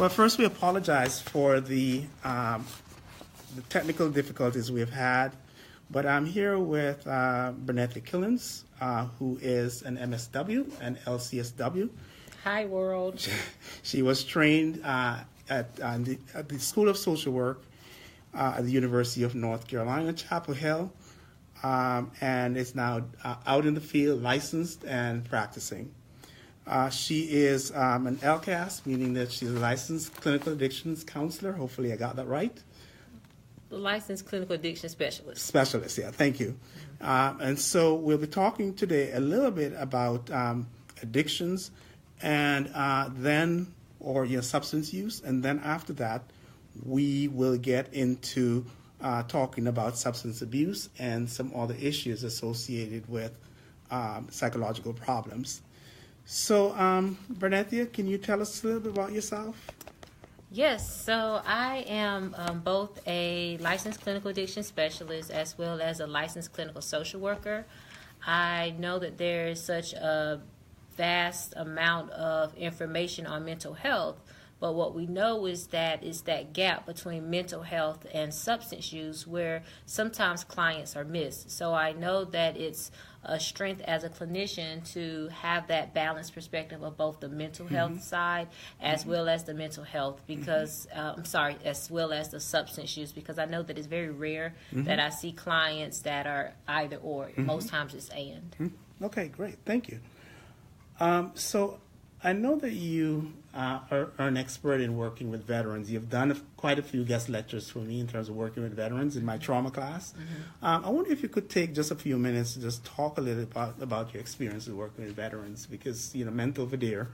Well, first we apologize for the technical difficulties we've had, but I'm here with Bernetta Killens, who is an MSW and LCSW. Hi, world. She was trained at the School of Social Work at the University of North Carolina, Chapel Hill, and is now out in the field, licensed and practicing. She is an LCAS, meaning that she's a licensed clinical addictions counselor. Hopefully I got that right. The licensed clinical addiction specialist. Specialist, yeah, thank you. And so we'll be talking today a little bit about addictions and then, or substance use, and then after that, we will get into talking about substance abuse and some other issues associated with psychological problems. So, Bernetta, can you tell us a little bit about yourself? Yes, so I am both a licensed clinical addiction specialist as well as a licensed clinical social worker. I know that there is such a vast amount of information on mental health, but what we know is that gap between mental health and substance use where sometimes clients are missed. So I know that it's a strength as a clinician to have that balanced perspective of both the mental health side as well as the mental health because, as well as the substance use, because I know that it's very rare that I see clients that are either or. Most times it's and. Okay, great. Thank you. So I know that you are an expert in working with veterans. You've done quite a few guest lectures for me in terms of working with veterans in my trauma class. I wonder if you could take just a few minutes to just talk a little about your experience with working with veterans, because Mental Vedere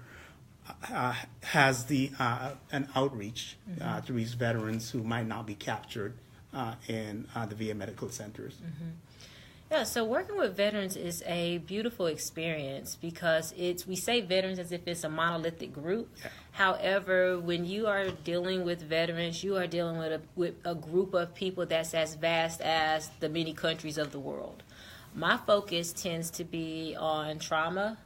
has an outreach to reach veterans who might not be captured in the VA medical centers. Yeah, so working with veterans is a beautiful experience because we say veterans as if it's a monolithic group. Yeah. However, when you are dealing with veterans, you are dealing with a group of people that's as vast as the many countries of the world. My focus tends to be on trauma,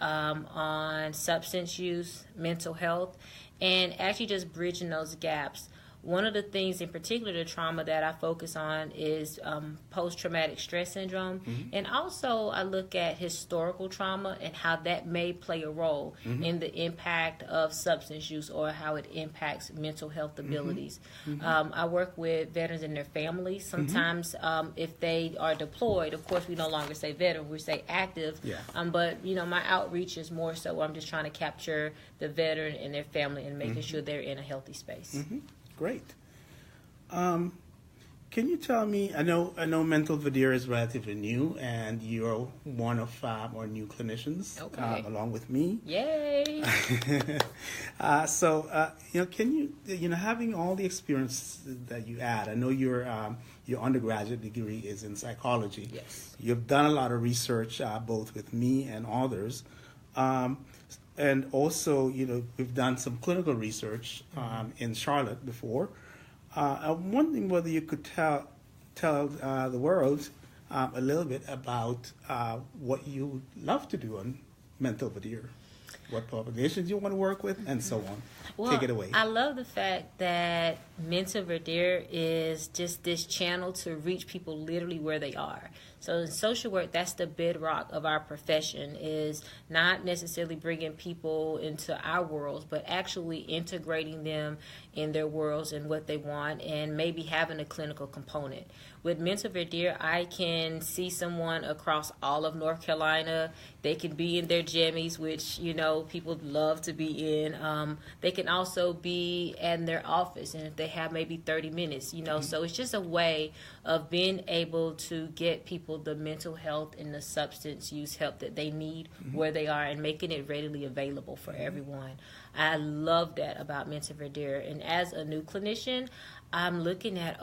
on substance use, mental health, and actually just bridging those gaps. One of the things in particular, the trauma that I focus on is post-traumatic stress syndrome. And also I look at historical trauma and how that may play a role in the impact of substance use or how it impacts mental health abilities. I work with veterans and their families. Sometimes if they are deployed, of course we no longer say veteran, we say active. Yeah. But my outreach is more so I'm just trying to capture the veteran and their family and making sure they're in a healthy space. Great. Can you tell me? I know Mental Vedere is relatively new, and you're one of our new clinicians, along with me. Yay! Can you, having all the experience that you add? I know your undergraduate degree is in psychology. Yes. You've done a lot of research, both with me and others. And also, we've done some clinical research in Charlotte before. I'm wondering whether you could tell the world a little bit about what you love to do on Mental Vedere, what populations you want to work with, and so on. Well, take it away. I love the fact that Mental Vedere is just this channel to reach people literally where they are. So in social work, that's the bedrock of our profession, is not necessarily bringing people into our worlds, but actually integrating them in their worlds and what they want, and maybe having a clinical component. With Mental Vedere, I can see someone across all of North Carolina. They can be in their jammies, which, people love to be in. They can also be in their office, and if they have maybe 30 minutes, so it's just a way of being able to get people the mental health and the substance use help that they need where they are and making it readily available for everyone. I love that about Mental Vedere. And as a new clinician, I'm looking at,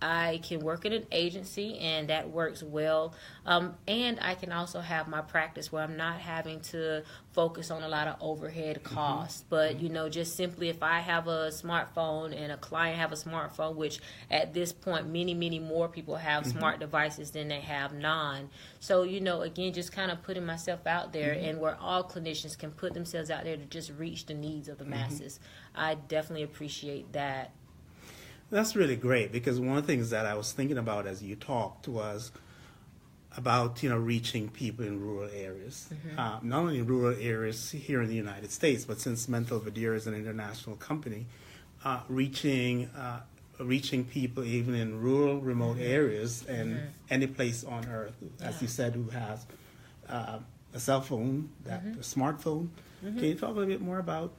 I can work in an agency and that works well. And I can also have my practice where I'm not having to focus on a lot of overhead costs. But, just simply if I have a smartphone and a client have a smartphone, which at this point, many, many more people have smart devices than they have non. So, again, just kind of putting myself out there and where all clinicians can put themselves out there to just reach the the needs of the masses. I definitely appreciate that. That's really great, because one of the things that I was thinking about as you talked was about reaching people in rural areas, not only in rural areas here in the United States, but since Mental Videre is an international company, reaching people even in rural, remote areas and any place on earth, as you said, who has a cell phone, a smartphone. Can you talk a little bit more about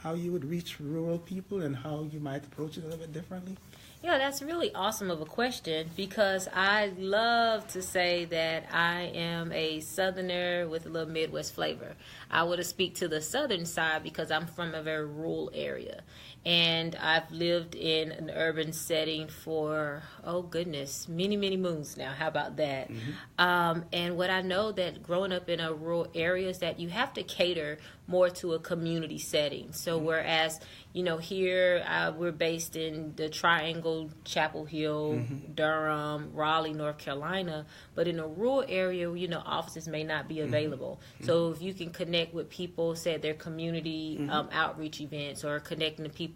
how you would reach rural people and how you might approach it a little bit differently? Yeah, that's really awesome of a question, because I love to say that I am a Southerner with a little Midwest flavor. I would speak to the Southern side because I'm from a very rural area. And I've lived in an urban setting for, oh goodness, many, many moons now. How about that? And what I know that growing up in a rural area is that you have to cater more to a community setting. So whereas, here we're based in the Triangle, Chapel Hill, Durham, Raleigh, North Carolina, but in a rural area, offices may not be available. So if you can connect with people, say at their community outreach events, or connecting to people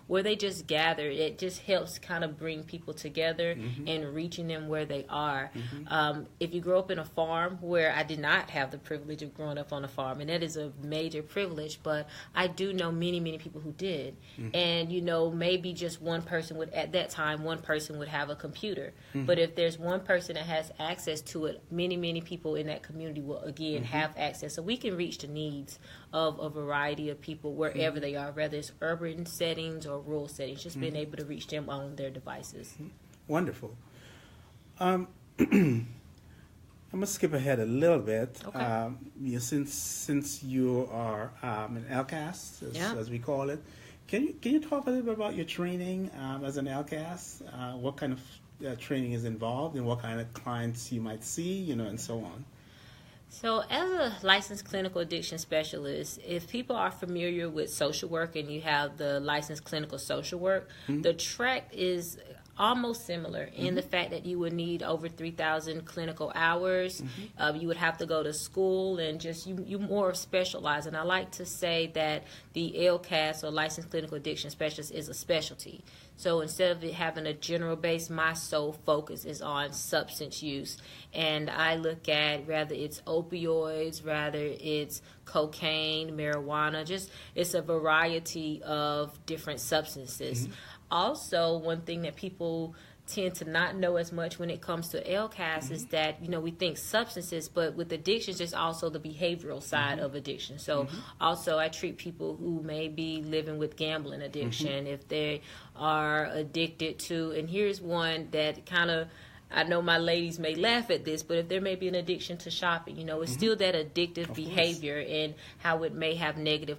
where they just gather, it just helps kind of bring people together and reaching them where they are. If you grow up in a farm, where I did not have the privilege of growing up on a farm, and that is a major privilege, but I do know many, many people who did. And, maybe just one person would have a computer. But if there's one person that has access to it, many, many people in that community will, again, have access. So we can reach the needs of a variety of people wherever they are, whether it's urban settings or rural settings, just being able to reach them on their devices. Wonderful. I'm going to skip ahead a little bit. Okay. Since you are an LCAS, as we call it, can you talk a little bit about your training as an LCAS? What kind of training is involved, and what kind of clients you might see, and so on? So as a licensed clinical addiction specialist, if people are familiar with social work and you have the licensed clinical social work, the track is almost similar in the fact that you would need over 3,000 clinical hours. You would have to go to school, and just you more specialize. And I like to say that the LCAS, or Licensed Clinical Addiction Specialist, is a specialty. So instead of it having a general base, my sole focus is on substance use. And I look at whether it's opioids, whether it's cocaine, marijuana, just it's a variety of different substances. Also, one thing that people tend to not know as much when it comes to LCAS is that, we think substances, but with addictions, there's also the behavioral side of addiction. So also I treat people who may be living with gambling addiction, if they are addicted to, and here's one that kind of, I know my ladies may laugh at this, but if there may be an addiction to shopping, it's still that addictive behavior and how it may have negative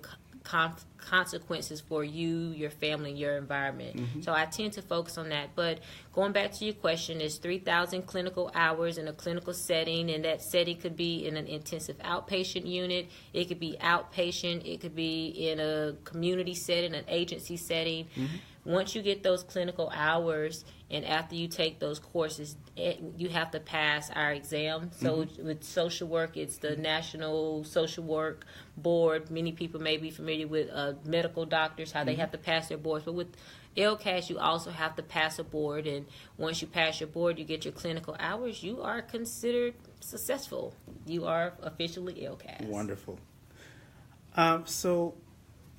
consequences for you, your family, and your environment. So I tend to focus on that. But going back to your question, there's 3,000 clinical hours in a clinical setting, and that setting could be in an intensive outpatient unit. It could be outpatient. It could be in a community setting, an agency setting. Once you get those clinical hours, and after you take those courses, you have to pass our exam. So with social work, it's the National Social Work Board. Many people may be familiar with medical doctors, how they have to pass their boards. But with LCAS, you also have to pass a board. And once you pass your board, you get your clinical hours, you are considered successful. You are officially LCAS. Wonderful. So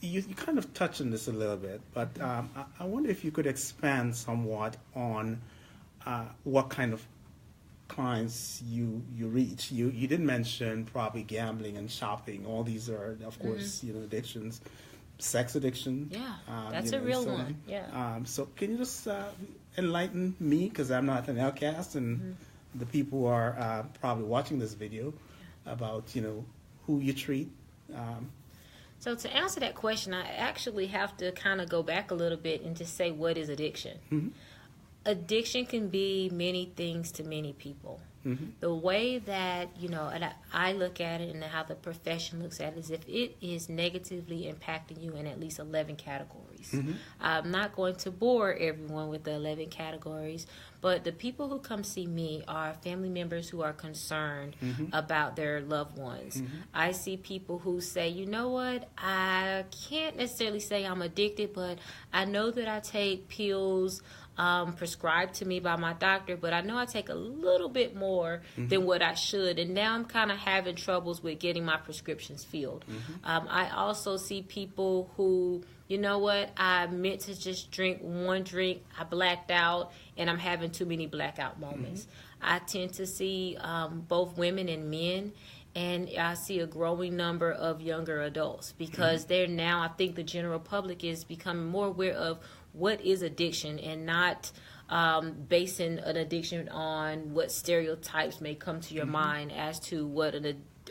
you kind of touched on this a little bit, but I wonder if you could expand somewhat on what kind of clients you reach. You did mention probably gambling and shopping. All these are, of course, addictions. Sex addiction. Yeah, that's a real one. Yeah. So can you just enlighten me, because I'm not an LCAS, and the people who are probably watching this video, about who you treat. So to answer that question, I actually have to kind of go back a little bit and just say, what is addiction? Addiction can be many things to many people. The way that, and I look at it and how the profession looks at it is if it is negatively impacting you in at least 11 categories. I'm not going to bore everyone with the 11 categories, but the people who come see me are family members who are concerned about their loved ones. I see people who say, you know what, I can't necessarily say I'm addicted, but I know that I take pills prescribed to me by my doctor, but I know I take a little bit more than what I should, and now I'm kind of having troubles with getting my prescriptions filled. I also see people who, you know what, I meant to just drink one drink, I blacked out, and I'm having too many blackout moments. I tend to see both women and men, and I see a growing number of younger adults because they're now, I think the general public is becoming more aware of what is addiction and not basing an addiction on what stereotypes may come to your mind as to what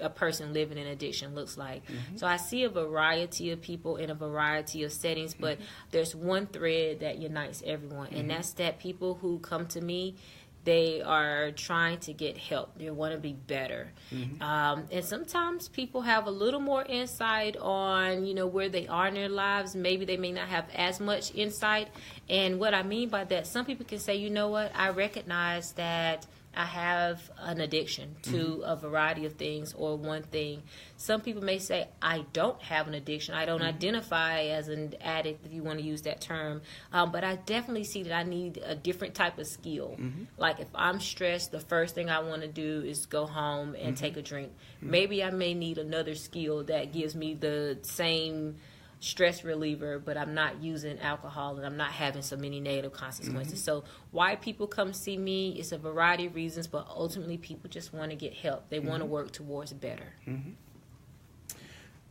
a person living in addiction looks like. So I see a variety of people in a variety of settings, but there's one thread that unites everyone, and that's that people who come to me, they are trying to get help. They want to be better. And sometimes people have a little more insight on, where they are in their lives. Maybe they may not have as much insight. And what I mean by that, some people can say, you know what, I recognize that I have an addiction to a variety of things or one thing. Some people may say, I don't have an addiction. I don't identify as an addict, if you want to use that term. But I definitely see that I need a different type of skill. Like if I'm stressed, the first thing I want to do is go home and take a drink. Maybe I may need another skill that gives me the same stress reliever, but I'm not using alcohol and I'm not having so many negative consequences. So why people come see me is a variety of reasons, but ultimately people just want to get help. They want to work towards better.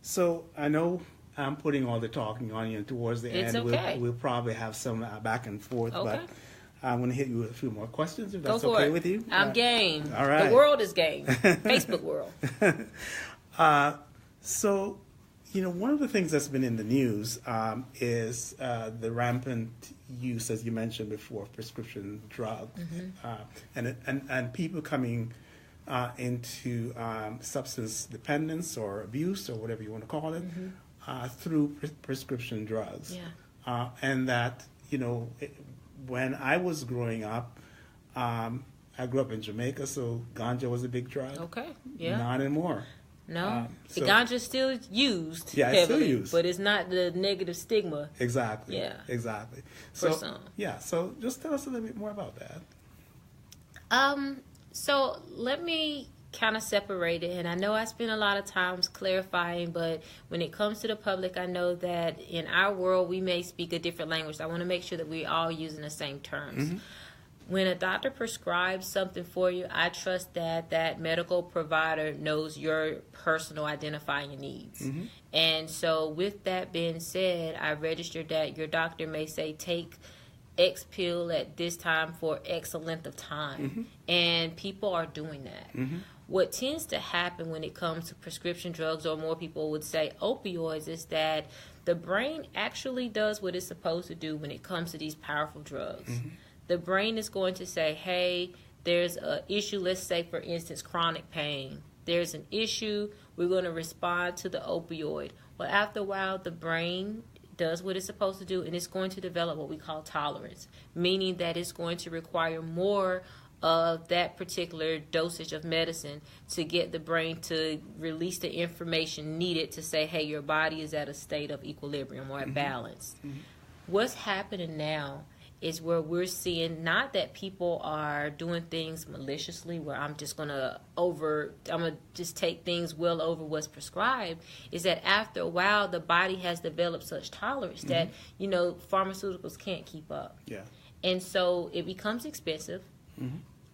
So I know I'm putting all the talking on you, and towards the It's end okay. we'll probably have some back and forth, Okay. but I'm going to hit you with a few more questions if Go that's for okay it. with you. I'm game. All right. The world is game. Facebook world. So, one of the things that's been in the news is the rampant use, as you mentioned before, of prescription drugs, and people coming into substance dependence or abuse or whatever you want to call it through prescription drugs. Yeah. And that, when I was growing up, I grew up in Jamaica, so ganja was a big drug. Okay. Yeah. Not anymore. No, so- the ganja is still used Yeah, it's still heavily, used. but it's not the negative stigma. Exactly. Yeah. Exactly. For So, some. yeah. So just tell us a little bit more about that. So let me kind of separate it, and I know I spend a lot of times clarifying, but when it comes to the public, I know that in our world we may speak a different language. I want to make sure that we're all using the same terms. When a doctor prescribes something for you, I trust that that medical provider knows your personal identifying needs. And so with that being said, I registered that your doctor may say take X pill at this time for X length of time. And people are doing that. What tends to happen when it comes to prescription drugs, or more people would say opioids, is that the brain actually does what it's supposed to do when it comes to these powerful drugs. The brain is going to say, hey, there's an issue, let's say, for instance, chronic pain. There's an issue, we're going to respond to the opioid. Well, after a while, the brain does what it's supposed to do, and it's going to develop what we call tolerance, meaning that it's going to require more of that particular dosage of medicine to get the brain to release the information needed to say, hey, your body is at a state of equilibrium or at balance. What's happening now is where we're seeing not that people are doing things maliciously, where I'm just going to just take things well over what's prescribed, is that after a while the body has developed such tolerance that, pharmaceuticals can't keep up. Yeah. And so it becomes expensive.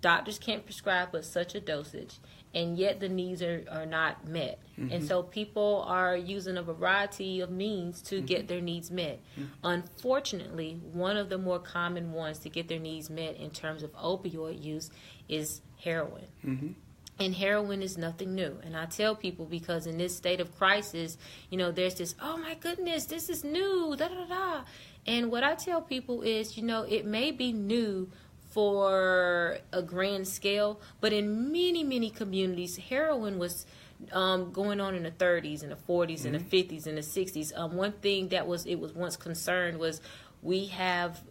Doctors can't prescribe but such a dosage, and yet the needs are not met. And so people are using a variety of means to get their needs met. Unfortunately, one of the more common ones to get their needs met in terms of opioid use is heroin. And heroin is nothing new. And I tell people, because in this state of crisis, there's this, oh my goodness, this is new, da da da. And what I tell people is, it may be new for a grand scale, but in many, many communities, heroin was going on in the 30s and the 40s and the 50s and the 60s. One thing that was once concerned was we have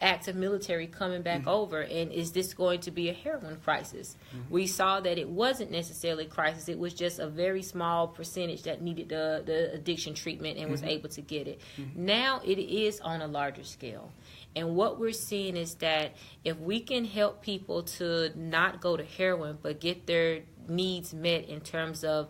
active military coming back over, and is this going to be a heroin crisis? We saw that it wasn't necessarily a crisis. It was just a very small percentage that needed the addiction treatment and was able to get it. Now it is on a larger scale. And what we're seeing is that if we can help people to not go to heroin but get their needs met in terms of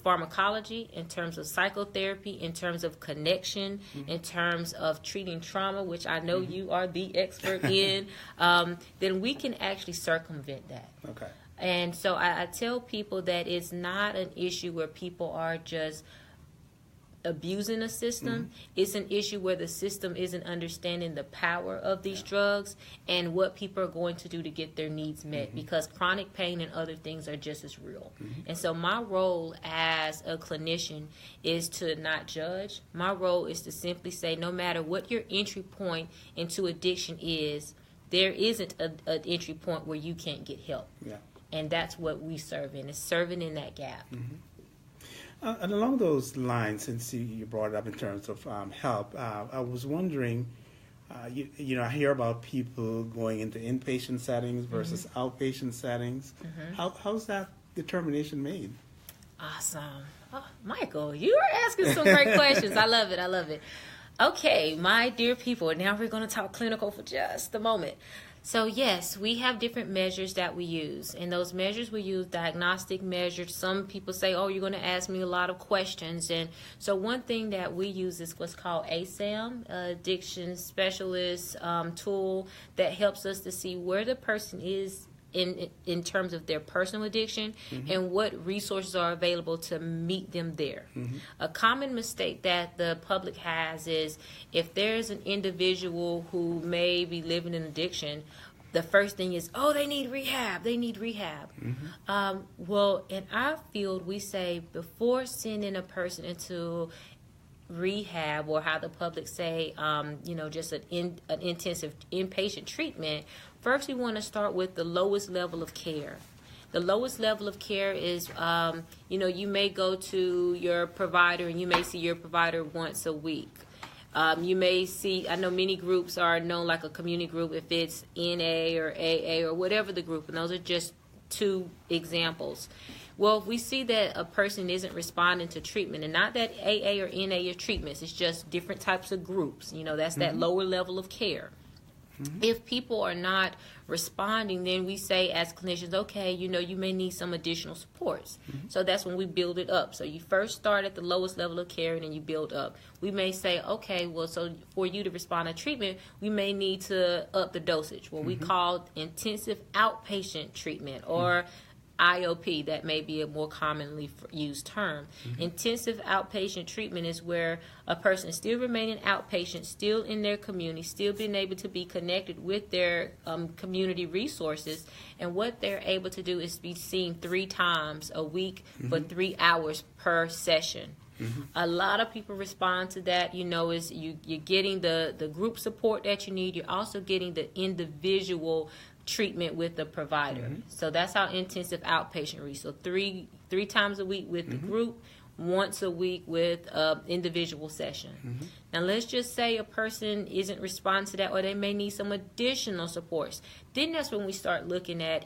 pharmacology, in terms of psychotherapy, in terms of connection, in terms of treating trauma, which I know you are the expert in, then we can actually circumvent that. Okay. And so I tell people that it's not an issue where people are just abusing a system. It's an issue where the system isn't understanding the power of these drugs and what people are going to do to get their needs met, because chronic pain and other things are just as real. And so my role as a clinician is to not judge. My role is to simply say, no matter what your entry point into addiction is, there isn't an entry point where you can't get help. Yeah. And that's what we serve in, is serving in that gap. And along those lines, since you brought it up in terms of help, I was wondering, you know, I hear about people going into inpatient settings versus outpatient settings. How's that determination made? Awesome. Oh, Michael, you are asking some great questions. I love it. I love it. Okay, my dear people, now we're going to talk clinical for just a moment. So yes, we have different measures that we use, and those measures we use diagnostic measures. Some people say, oh, you're going to ask me a lot of questions, and so one thing that we use is what's called ASAM, addiction specialist tool that helps us to see where the person is in terms of their personal addiction and what resources are available to meet them there. A common mistake that the public has is if there's an individual who may be living in addiction, the first thing is, oh, they need rehab. Well, in our field, we say before sending a person into rehab, or how the public say, just an intensive inpatient treatment, first we want to start with the lowest level of care. The lowest level of care is, you may go to your provider and you may see your provider once a week. You may see, I know many groups are known like a community group, if it's NA or AA or whatever the group, and those are just two examples. Well, if we see that a person isn't responding to treatment, and not that AA or NA are treatments, it's just different types of groups, that's that lower level of care. If people are not responding, then we say as clinicians, okay, you may need some additional supports. So that's when we build it up. So you first start at the lowest level of care and then you build up. We may say, okay, well, so for you to respond to treatment, we may need to up the dosage, what we call intensive outpatient treatment, or IOP, that may be a more commonly used term. Intensive outpatient treatment is where a person is still remaining outpatient, still in their community, still being able to be connected with their community resources, and what they're able to do is be seen 3 times a week for 3 hours per session. A lot of people respond to that, is you're getting the group support that you need. You're also getting the individual treatment with the provider. So that's our intensive outpatient reach. So three times a week with the group, once a week with individual session. Now let's just say a person isn't responding to that, or they may need some additional supports. Then that's when we start looking at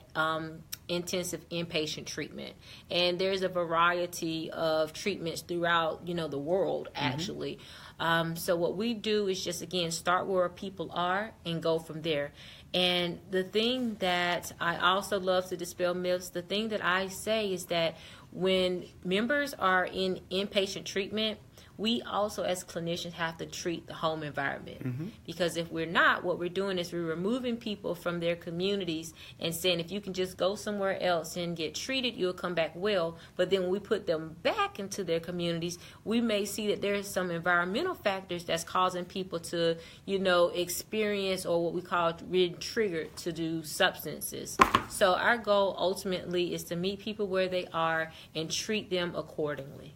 intensive inpatient treatment. And there's a variety of treatments throughout, the world actually. So what we do is just, again, start where people are and go from there. And the thing that I also love to dispel myths, the thing that I say is that when members are in inpatient treatment, we also as clinicians have to treat the home environment. Because if we're not, what we're doing is we're removing people from their communities and saying, if you can just go somewhere else and get treated, you'll come back well. But then when we put them back into their communities, we may see that there's some environmental factors that's causing people to, experience, or what we call being triggered to do substances. So our goal ultimately is to meet people where they are and treat them accordingly.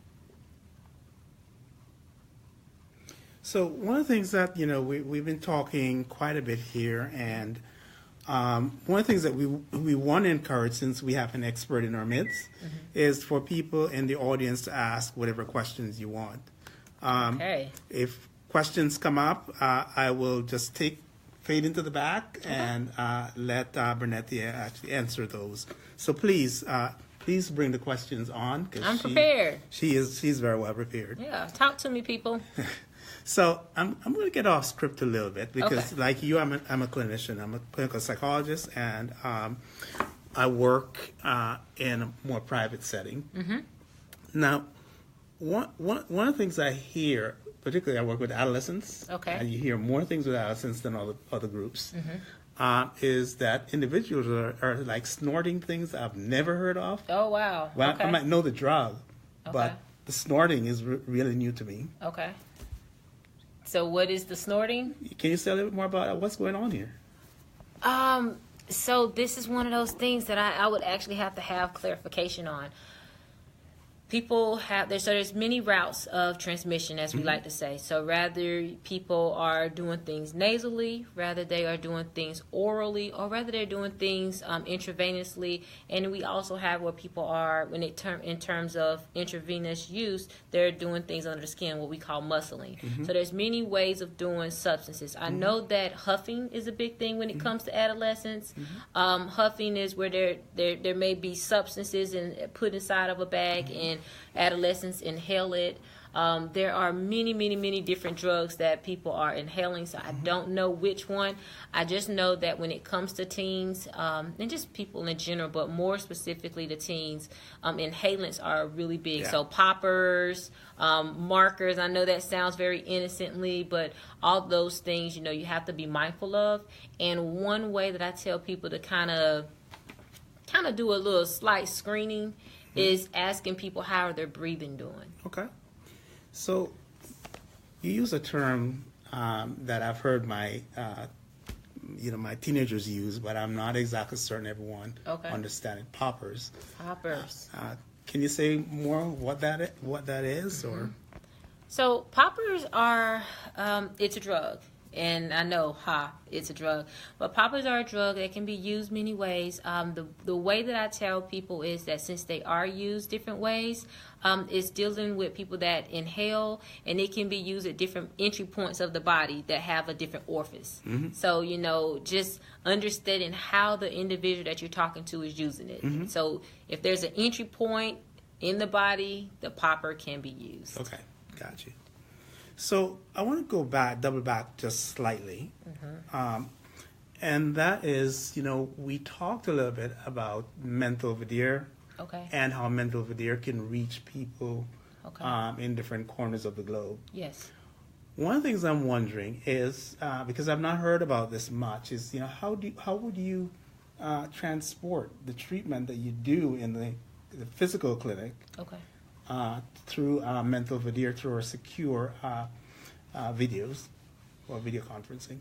So one of the things that, we've been talking quite a bit here, and one of the things that we want to encourage, since we have an expert in our midst, is for people in the audience to ask whatever questions you want. Okay. If questions come up, I will just fade into the back and let Bernetti actually answer those. So please bring the questions on. I'm prepared. She's very well prepared. Yeah, talk to me, people. So I'm going to get off script a little bit because, Okay. like you, I'm a clinician. I'm a clinical psychologist, and I work in a more private setting. Now, one of the things I hear, particularly I work with adolescents, Okay. and you hear more things with adolescents than other groups, is that individuals are like snorting things I've never heard of. Oh, wow. Well, Okay. I might know the drug, Okay. but the snorting is really new to me. Okay. So what is the snorting? Can you say a little bit more about what's going on here? So this is one of those things that I would actually have to have clarification on. People there's many routes of transmission, as we like to say. So rather people are doing things nasally, rather they are doing things orally, or rather they're doing things intravenously. And we also have where people are, in terms of intravenous use, they're doing things under the skin, what we call muscling. So there's many ways of doing substances. I know that huffing is a big thing when it comes to adolescents. Huffing is where there may be substances put inside of a bag, and adolescents inhale it. There are many different drugs that people are inhaling, so I don't know which one. I just know that when it comes to teens, and just people in general, but more specifically the teens, inhalants are really big. Yeah. So poppers, markers, I know that sounds very innocently, but all those things, you have to be mindful of. And one way that I tell people to kind of do a little slight screening is asking people how are their breathing doing. Okay. So you use a term that I've heard my teenagers use, but I'm not exactly certain everyone understands it. Poppers. Poppers. Can you say more what that is, or? So poppers are it's a drug. And I know, it's a drug. But poppers are a drug that can be used many ways. The way that I tell people is that since they are used different ways, it's dealing with people that inhale, and it can be used at different entry points of the body that have a different orifice. So, just understanding how the individual that you're talking to is using it. So if there's an entry point in the body, the popper can be used. Okay, got you. So I want to double back just slightly. And that is, we talked a little bit about mental veneer and how mental veneer can reach people in different corners of the globe. Yes. One of the things I'm wondering is, because I've not heard about this much, is, how would you transport the treatment that you do in the physical clinic through mental veneer, through a secure videos or video conferencing?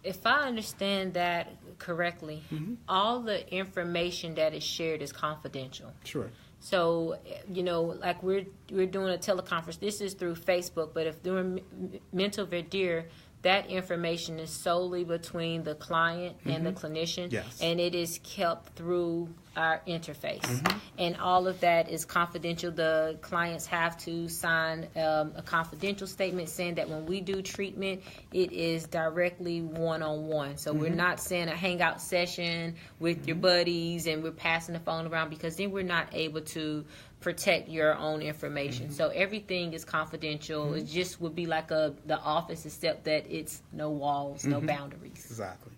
If I understand that correctly, all the information that is shared is confidential. Sure. So, like we're doing a teleconference. This is through Facebook, but if doing mental veneer, that information is solely between the client and the clinician, Yes. and it is kept through our interface. And all of that is confidential. The clients have to sign a confidential statement saying that when we do treatment, it is directly one-on-one. So we're not saying a hangout session with your buddies and we're passing the phone around, because then we're not able to protect your own information. So everything is confidential. It just would be like the office, except that it's no walls, no boundaries. Exactly.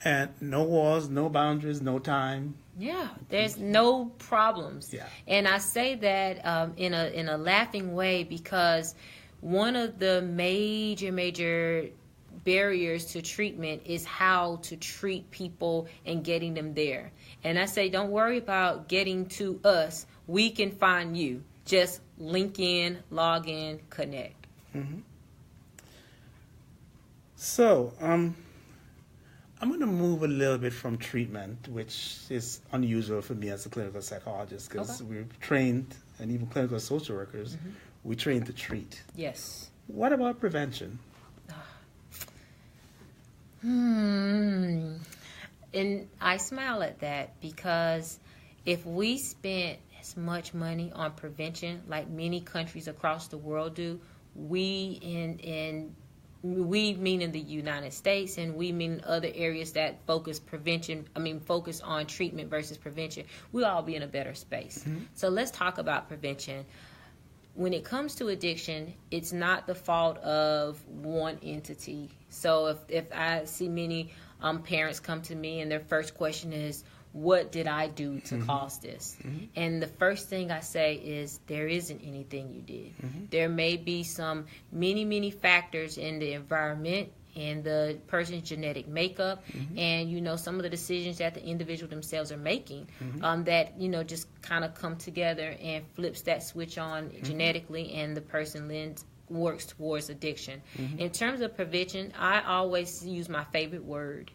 And no walls, no boundaries, no time. Yeah, there's no problems. Yeah. And I say that in a laughing way, because one of the major barriers to treatment is how to treat people and getting them there. And I say, don't worry about getting to us. We can find you. Just link in, log in, connect. So, I'm going to move a little bit from treatment, which is unusual for me as a clinical psychologist, because we're trained, and even clinical social workers, we train to treat. Yes. What about prevention? And I smile at that because if we spent as much money on prevention like many countries across the world do, we mean in the United States, and we mean other areas that focus on treatment versus prevention, we'll all be in a better space. So let's talk about prevention. When it comes to addiction, it's not the fault of one entity. So if I see many parents come to me and their first question is, what did I do to cause this? And the first thing I say is, there isn't anything you did. There may be some many factors in the environment and the person's genetic makeup, and some of the decisions that the individual themselves are making, that just kind of come together and flips that switch on genetically, and the person works towards addiction. In terms of prevention, I always use my favorite word.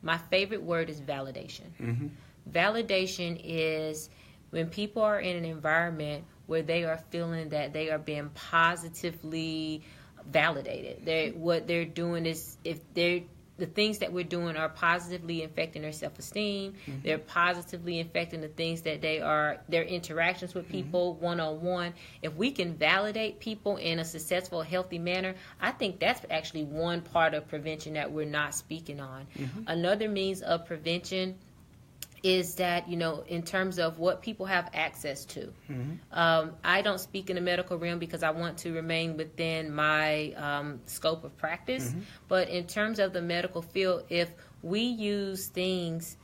My favorite word is validation. Validation is when people are in an environment where they are feeling that they are being positively validated. What they're doing is, the things that we're doing are positively affecting their self-esteem. They're positively affecting the things that their interactions with people one-on-one. If we can validate people in a successful, healthy manner, I think that's actually one part of prevention that we're not speaking on. Another means of prevention is that, in terms of what people have access to. I don't speak in the medical realm because I want to remain within my scope of practice. But in terms of the medical field, if we use things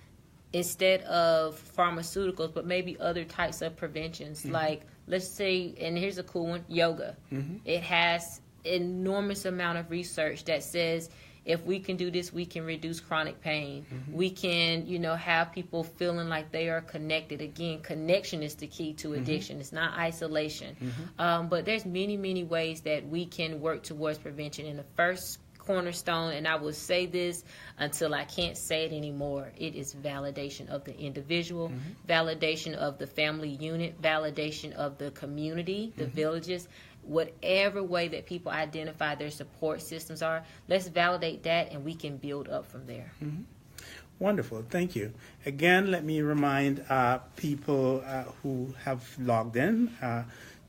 instead of pharmaceuticals, but maybe other types of preventions, like, let's say, and here's a cool one, yoga. It has enormous amount of research that says, if we can do this, we can reduce chronic pain. We can, have people feeling like they are connected. Again, connection is the key to addiction. It's not isolation. But there's many ways that we can work towards prevention. And the first cornerstone, and I will say this until I can't say it anymore, it is validation of the individual, validation of the family unit, validation of the community, the villages. Whatever way that people identify their support systems are, let's validate that, and we can build up from there. Wonderful. Thank you. Again, let me remind people who have logged in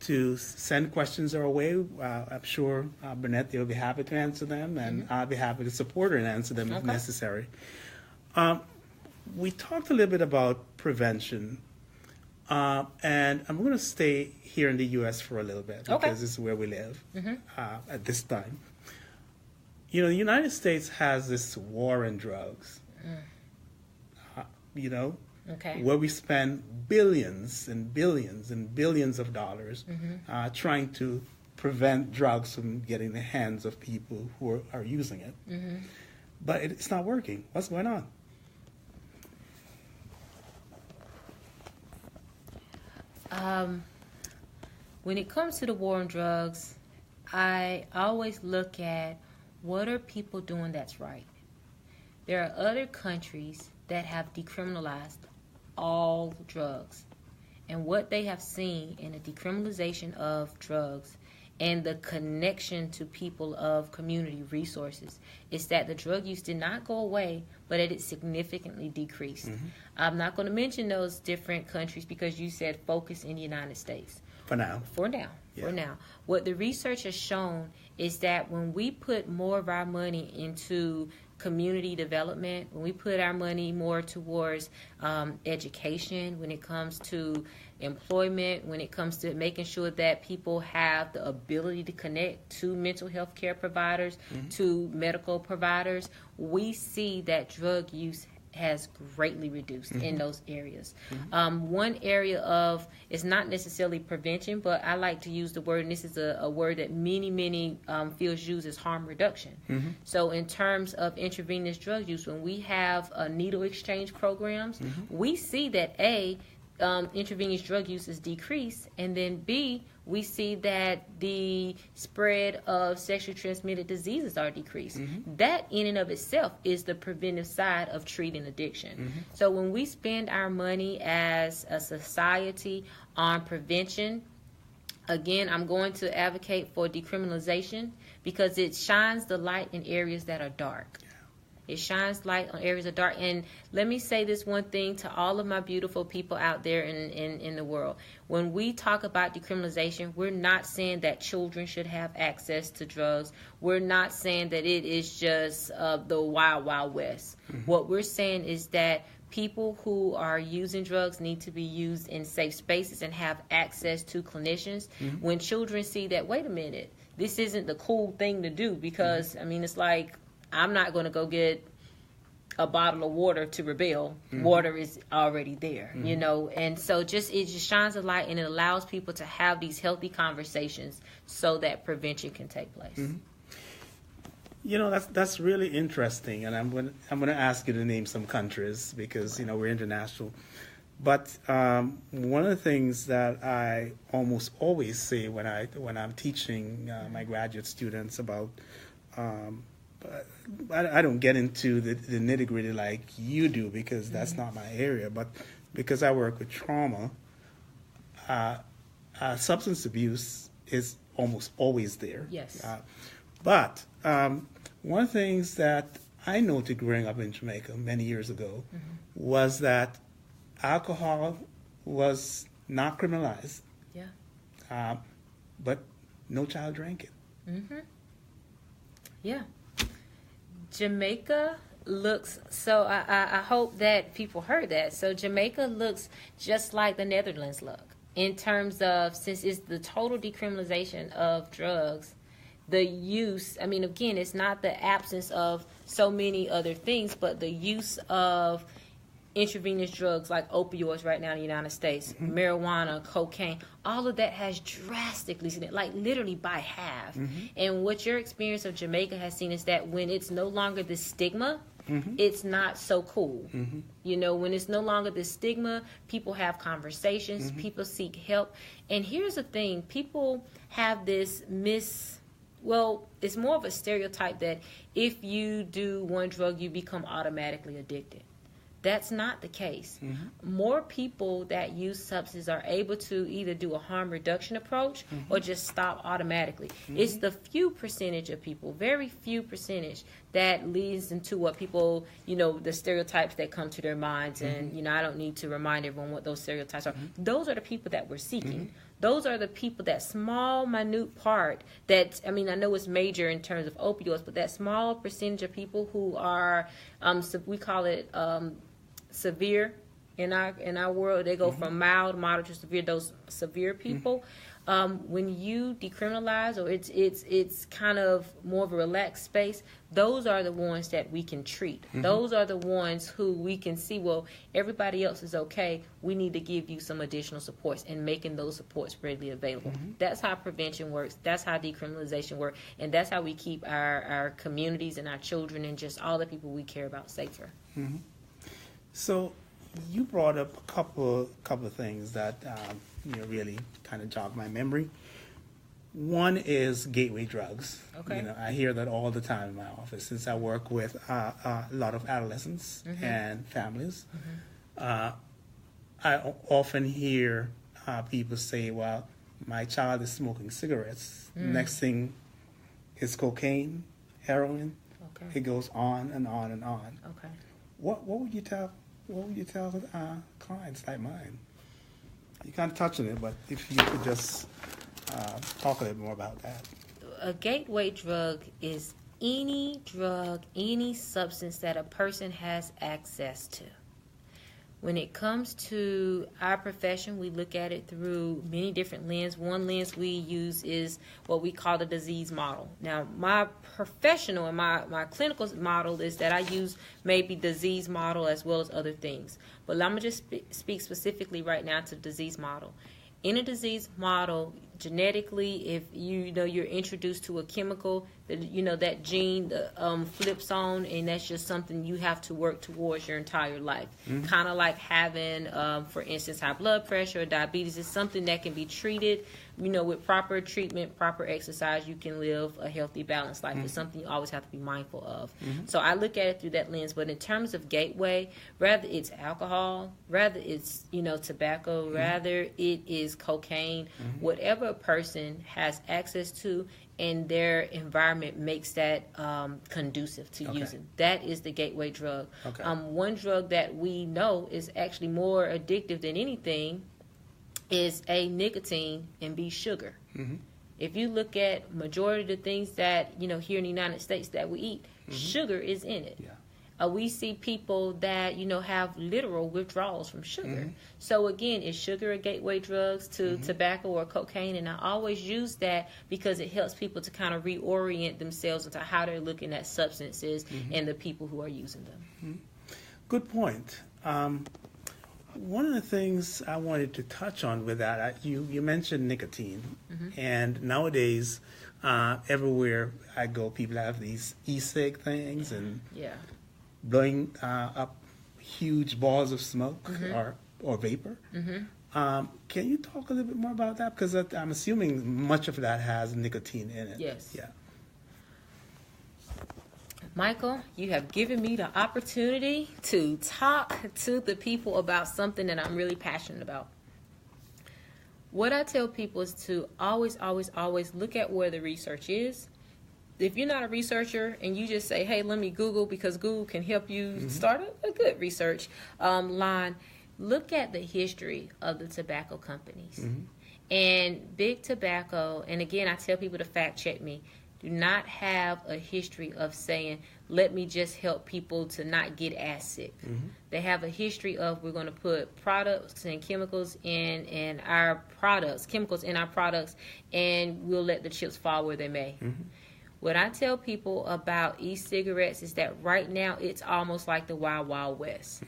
to send questions our way. I'm sure Burnett, they'll be happy to answer them, and I'll be happy to support her and answer them if necessary. We talked a little bit about prevention. And I'm going to stay here in the U.S. for a little bit because this is where we live at this time. The United States has this war on drugs, where we spend billions and billions and billions of dollars trying to prevent drugs from getting in the hands of people who are using it. But it's not working. What's going on? When it comes to the war on drugs, I always look at what are people doing that's right. There are other countries that have decriminalized all drugs. And what they have seen in the decriminalization of drugs and the connection to people of community resources is that the drug use did not go away, but it significantly decreased. I'm not going to mention those different countries because you said focus in the United States. For now. What the research has shown is that when we put more of our money into community development, when we put our money more towards education, when it comes to employment, when it comes to making sure that people have the ability to connect to mental health care providers, to medical providers, we see that drug use has greatly reduced in those areas. One area of, it's not necessarily prevention, but I like to use the word, and this is a word that many fields use, is harm reduction. So in terms of intravenous drug use, when we have needle exchange programs, we see that intravenous drug use is decreased, and then B, we see that the spread of sexually transmitted diseases are decreased. That in and of itself is the preventive side of treating addiction. So when we spend our money as a society on prevention, again, I'm going to advocate for decriminalization because it shines the light in areas that are dark. It shines light on areas of dark. And let me say this one thing to all of my beautiful people out there in the world. When we talk about decriminalization, we're not saying that children should have access to drugs. We're not saying that it is just the wild, wild west. What we're saying is that people who are using drugs need to be used in safe spaces and have access to clinicians. When children see that, wait a minute, this isn't the cool thing to do, because, I mean, it's like, I'm not going to go get a bottle of water to rebel. Water is already there, you know. And so it just shines a light, and it allows people to have these healthy conversations so that prevention can take place. You know, that's really interesting, and I'm gonna ask you to name some countries, because, you know, we're international. But one of the things that I almost always say when I'm teaching my graduate students about, I don't get into the nitty gritty like you do, because that's not my area. But because I work with trauma, substance abuse is almost always there. Yes. But one of the things that I noted growing up in Jamaica many years ago was that alcohol was not criminalized. Yeah. But no child drank it. Yeah. Jamaica looks, so I hope that people heard that. So Jamaica looks just like the Netherlands look in terms of, since it's the total decriminalization of drugs, the use, I mean, again, it's not the absence of so many other things, but the use of intravenous drugs like opioids right now in the United States, marijuana, cocaine, all of that has drastically seen it, like literally by half. And what your experience of Jamaica has seen is that when it's no longer the stigma, it's not so cool. You know, when it's no longer the stigma, people have conversations, people seek help. And here's the thing, people have this well, it's more of a stereotype that if you do one drug, you become automatically addicted. That's not the case. More people that use substances are able to either do a harm reduction approach or just stop automatically. It's the few percentage of people, very few percentage, that leads into what people, you know, the stereotypes that come to their minds. And, you know, I don't need to remind everyone what those stereotypes are. Those are the people that we're seeking. Those are the people, that small, minute part that, I mean, I know it's major in terms of opioids, but that small percentage of people who are, we call it severe in our world. They go from mild, moderate to severe. Those severe people, when you decriminalize, or it's kind of more of a relaxed space, those are the ones that we can treat. Those are the ones who we can see, well, everybody else is okay, we need to give you some additional supports, and making those supports readily available. That's how prevention works. That's how decriminalization works. And that's how we keep our communities and our children and just all the people we care about safer. So you brought up a couple of things that really kind of jogged my memory. One is gateway drugs. Okay. You know, I hear that all the time in my office, since I work with a lot of adolescents and families. I often hear people say, "Well, my child is smoking cigarettes. Next thing is cocaine, heroin." Okay. It goes on and on and on. Okay. What would you tell clients like mine? You kind of touched on it, but if you could just talk a little more about that. A gateway drug is any drug, any substance that a person has access to. When it comes to our profession, we look at it through many different lenses. One lens we use is what we call the disease model. Now, my professional and my clinical model is that I use maybe disease model as well as other things. But I'm going to just speak specifically right now to disease model. In a disease model, genetically, if you're introduced to a chemical, that gene flips on, and that's just something you have to work towards your entire life. Kind of like having, for instance, high blood pressure or diabetes is something that can be treated. With proper treatment, proper exercise, you can live a healthy, balanced life. It's something you always have to be mindful of. So I look at it through that lens. But in terms of gateway, rather it's alcohol, rather it's tobacco, rather it is cocaine, whatever whatever a person has access to and their environment makes that conducive to Okay. using. That is the gateway drug. Okay. One drug that we know is actually more addictive than anything is A, nicotine, and B, sugar. If you look at majority of the things that, here in the United States that we eat, sugar is in it. Yeah. We see people that, have literal withdrawals from sugar. So again, is sugar a gateway drugs to tobacco or cocaine? And I always use that because it helps people to kind of reorient themselves into how they're looking at substances and the people who are using them. Good point. One of the things I wanted to touch on with that, you mentioned nicotine, and nowadays, everywhere I go, people have these e-cig things and Yeah. blowing up huge balls of smoke or vapor. Can you talk a little bit more about that? Because I'm assuming much of that has nicotine in it. Yes. Yeah. Michael, you have given me the opportunity to talk to the people about something that I'm really passionate about. What I tell people is to always, always, always look at where the research is. If you're not a researcher and you just say, hey, let me Google because Google can help you start a good research line, look at the history of the tobacco companies. And Big Tobacco, and again, I tell people to fact check me, do not have a history of saying, let me just help people to not get as sick. They have a history of we're going to put products and chemicals in our products, and we'll let the chips fall where they may. What I tell people about e-cigarettes is that right now it's almost like the Wild Wild West.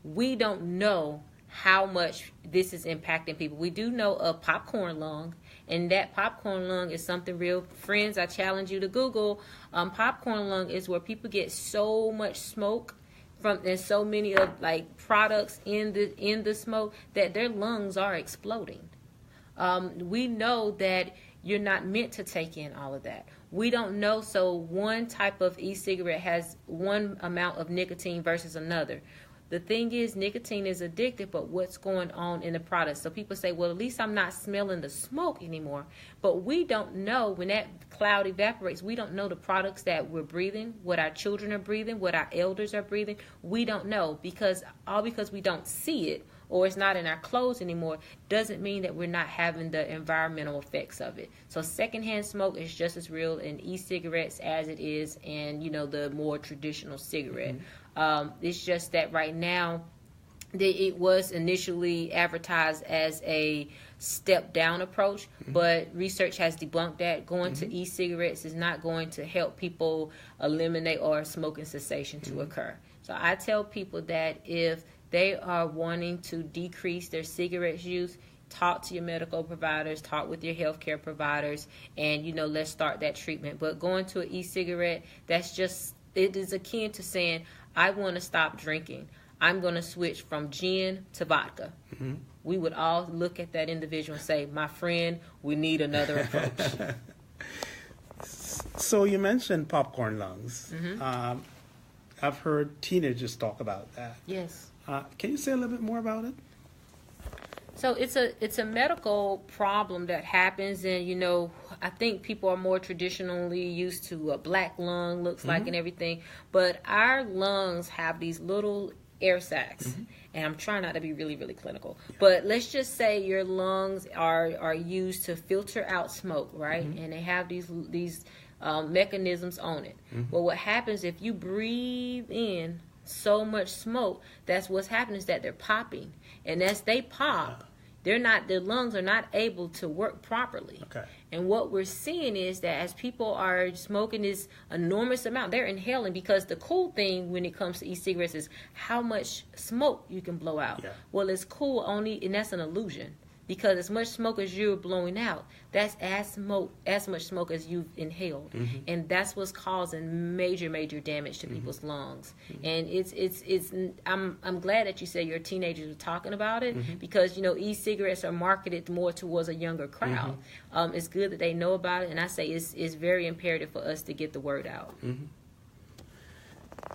We don't know how much this is impacting people. We do know a popcorn lung, and that popcorn lung is something real. Friends, I challenge you to Google. Popcorn lung is where people get so much smoke from and so many of products in the smoke that their lungs are exploding. We know that you're not meant to take in all of that. We don't know. So one type of e-cigarette has one amount of nicotine versus another. The thing is, nicotine is addictive, but what's going on in the product? So people say, well, at least I'm not smelling the smoke anymore. But we don't know, when that cloud evaporates, we don't know the products that we're breathing, what our children are breathing, what our elders are breathing. We don't know because we don't see it or it's not in our clothes anymore doesn't mean that we're not having the environmental effects of it. So secondhand smoke is just as real in e-cigarettes as it is in, the more traditional cigarette. It's just that right now it was initially advertised as a step down approach, but research has debunked that. Going to e-cigarettes is not going to help people eliminate or smoking cessation to occur. So I tell people that if they are wanting to decrease their cigarette use, talk to your medical providers, talk with your healthcare providers, and let's start that treatment. But going to an e-cigarette, it is akin to saying, I want to stop drinking. I'm going to switch from gin to vodka. We would all look at that individual and say, my friend, we need another approach. So you mentioned popcorn lungs. I've heard teenagers talk about that. Yes. Can you say a little bit more about it? So it's a medical problem that happens, and I think people are more traditionally used to a black lung looks like and everything, but our lungs have these little air sacs, and I'm trying not to be really, really clinical, but let's just say your lungs are used to filter out smoke, right? And they have these mechanisms on it. But what happens if you breathe in so much smoke, that's what's happening is that they're popping, and as they pop, their lungs are not able to work properly. Okay. And what we're seeing is that as people are smoking this enormous amount, they're inhaling, because the cool thing when it comes to e-cigarettes is how much smoke you can blow out. Yeah. Well, it's cool only, and that's an illusion, because as much smoke as you're blowing out, that's as much smoke as you've inhaled, and that's what's causing major damage to people's lungs. And I'm glad that you said your teenagers are talking about it, because e-cigarettes are marketed more towards a younger crowd. It's good that they know about it, and I say it's very imperative for us to get the word out.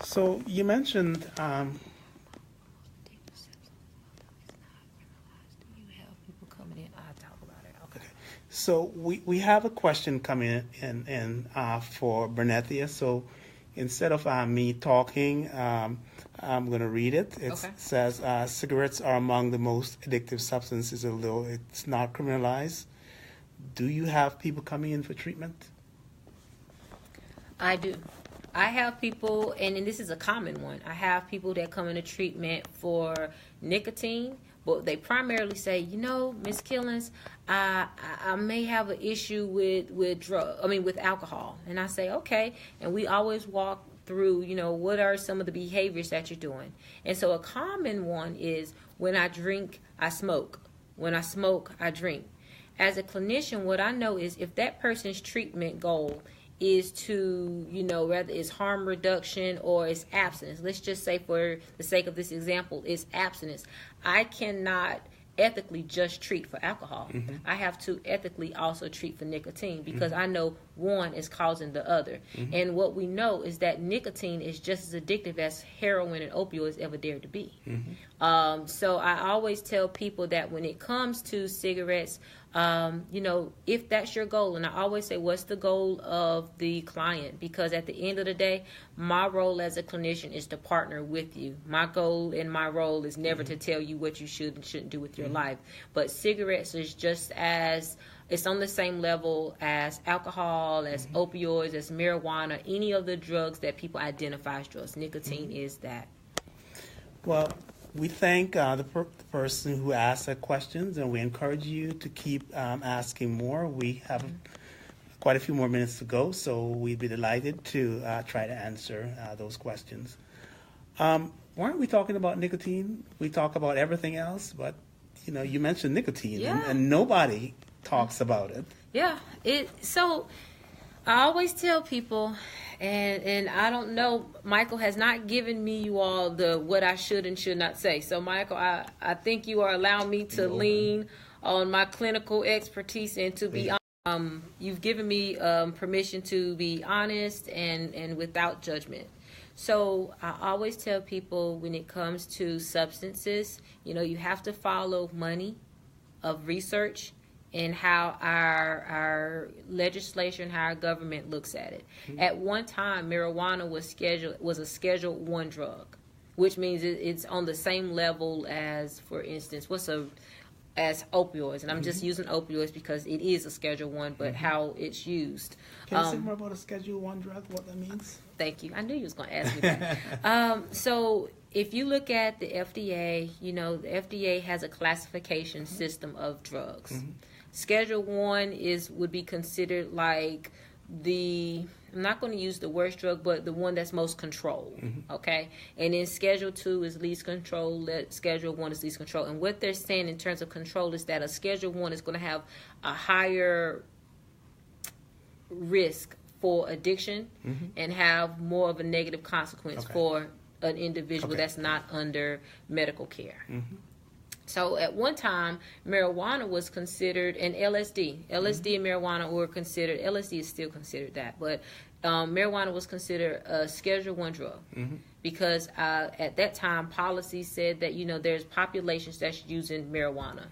So you mentioned So we have a question coming in for Bernethia. So instead of me talking, I'm going to read it. It Okay. says, cigarettes are among the most addictive substances, although it's not criminalized. Do you have people coming in for treatment? I do. I have people, and this is a common one. I have people that come into treatment for nicotine, but they primarily say, Miss Killens, I may have an issue with with alcohol. And I say, okay. And we always walk through, what are some of the behaviors that you're doing. And so a common one is when I drink, I smoke. When I smoke, I drink. As a clinician, what I know is if that person's treatment goal is to, whether it's harm reduction or it's abstinence. Let's just say for the sake of this example, it's abstinence. I cannot ethically just treat for alcohol. Mm-hmm. I have to ethically also treat for nicotine because I know one is causing the other. Mm-hmm. And what we know is that nicotine is just as addictive as heroin and opioids ever dared to be. Mm-hmm. So I always tell people that when it comes to cigarettes, if that's your goal, and I always say, what's the goal of the client? Because at the end of the day, my role as a clinician is to partner with you. My goal and my role is never to tell you what you should and shouldn't do with your life. But cigarettes is just as, it's on the same level as alcohol, as opioids, as marijuana, any of the drugs that people identify as drugs. Nicotine is that. Well, we thank the person who asked the questions, and we encourage you to keep asking more. We have quite a few more minutes to go, so we'd be delighted to try to answer those questions. Weren't we talking about nicotine? We talk about everything else, but you mentioned nicotine, Yeah. and nobody talks about it. Yeah. So I always tell people, and I don't know, Michael has not given me you all what I should and should not say. So Michael, I think you are allowing me to lean on my clinical expertise and to be you've given me permission to be honest and without judgment. So I always tell people when it comes to substances, you have to follow money of research and how our legislation, how our government looks at it. Mm-hmm. At one time, marijuana was a Schedule 1 drug, which means it's on the same level as, for instance, as opioids. And I'm just using opioids because it is a Schedule 1, but how it's used. Can you say more about a Schedule 1 drug, what that means? Thank you. I knew you was going to ask me that. So if you look at the FDA, the FDA has a classification system of drugs. Mm-hmm. Schedule 1 would be considered like I'm not going to use the worst drug, but the one that's most controlled, okay? And then Schedule 2 is least control, Schedule 1 is least control. And what they're saying in terms of control is that a Schedule 1 is going to have a higher risk for addiction and have more of a negative consequence for an individual that's not under medical care. Mm-hmm. So at one time, marijuana was considered, and LSD and marijuana were considered, LSD is still considered that, but marijuana was considered a Schedule 1 drug because at that time, policy said that, there's populations that's using marijuana.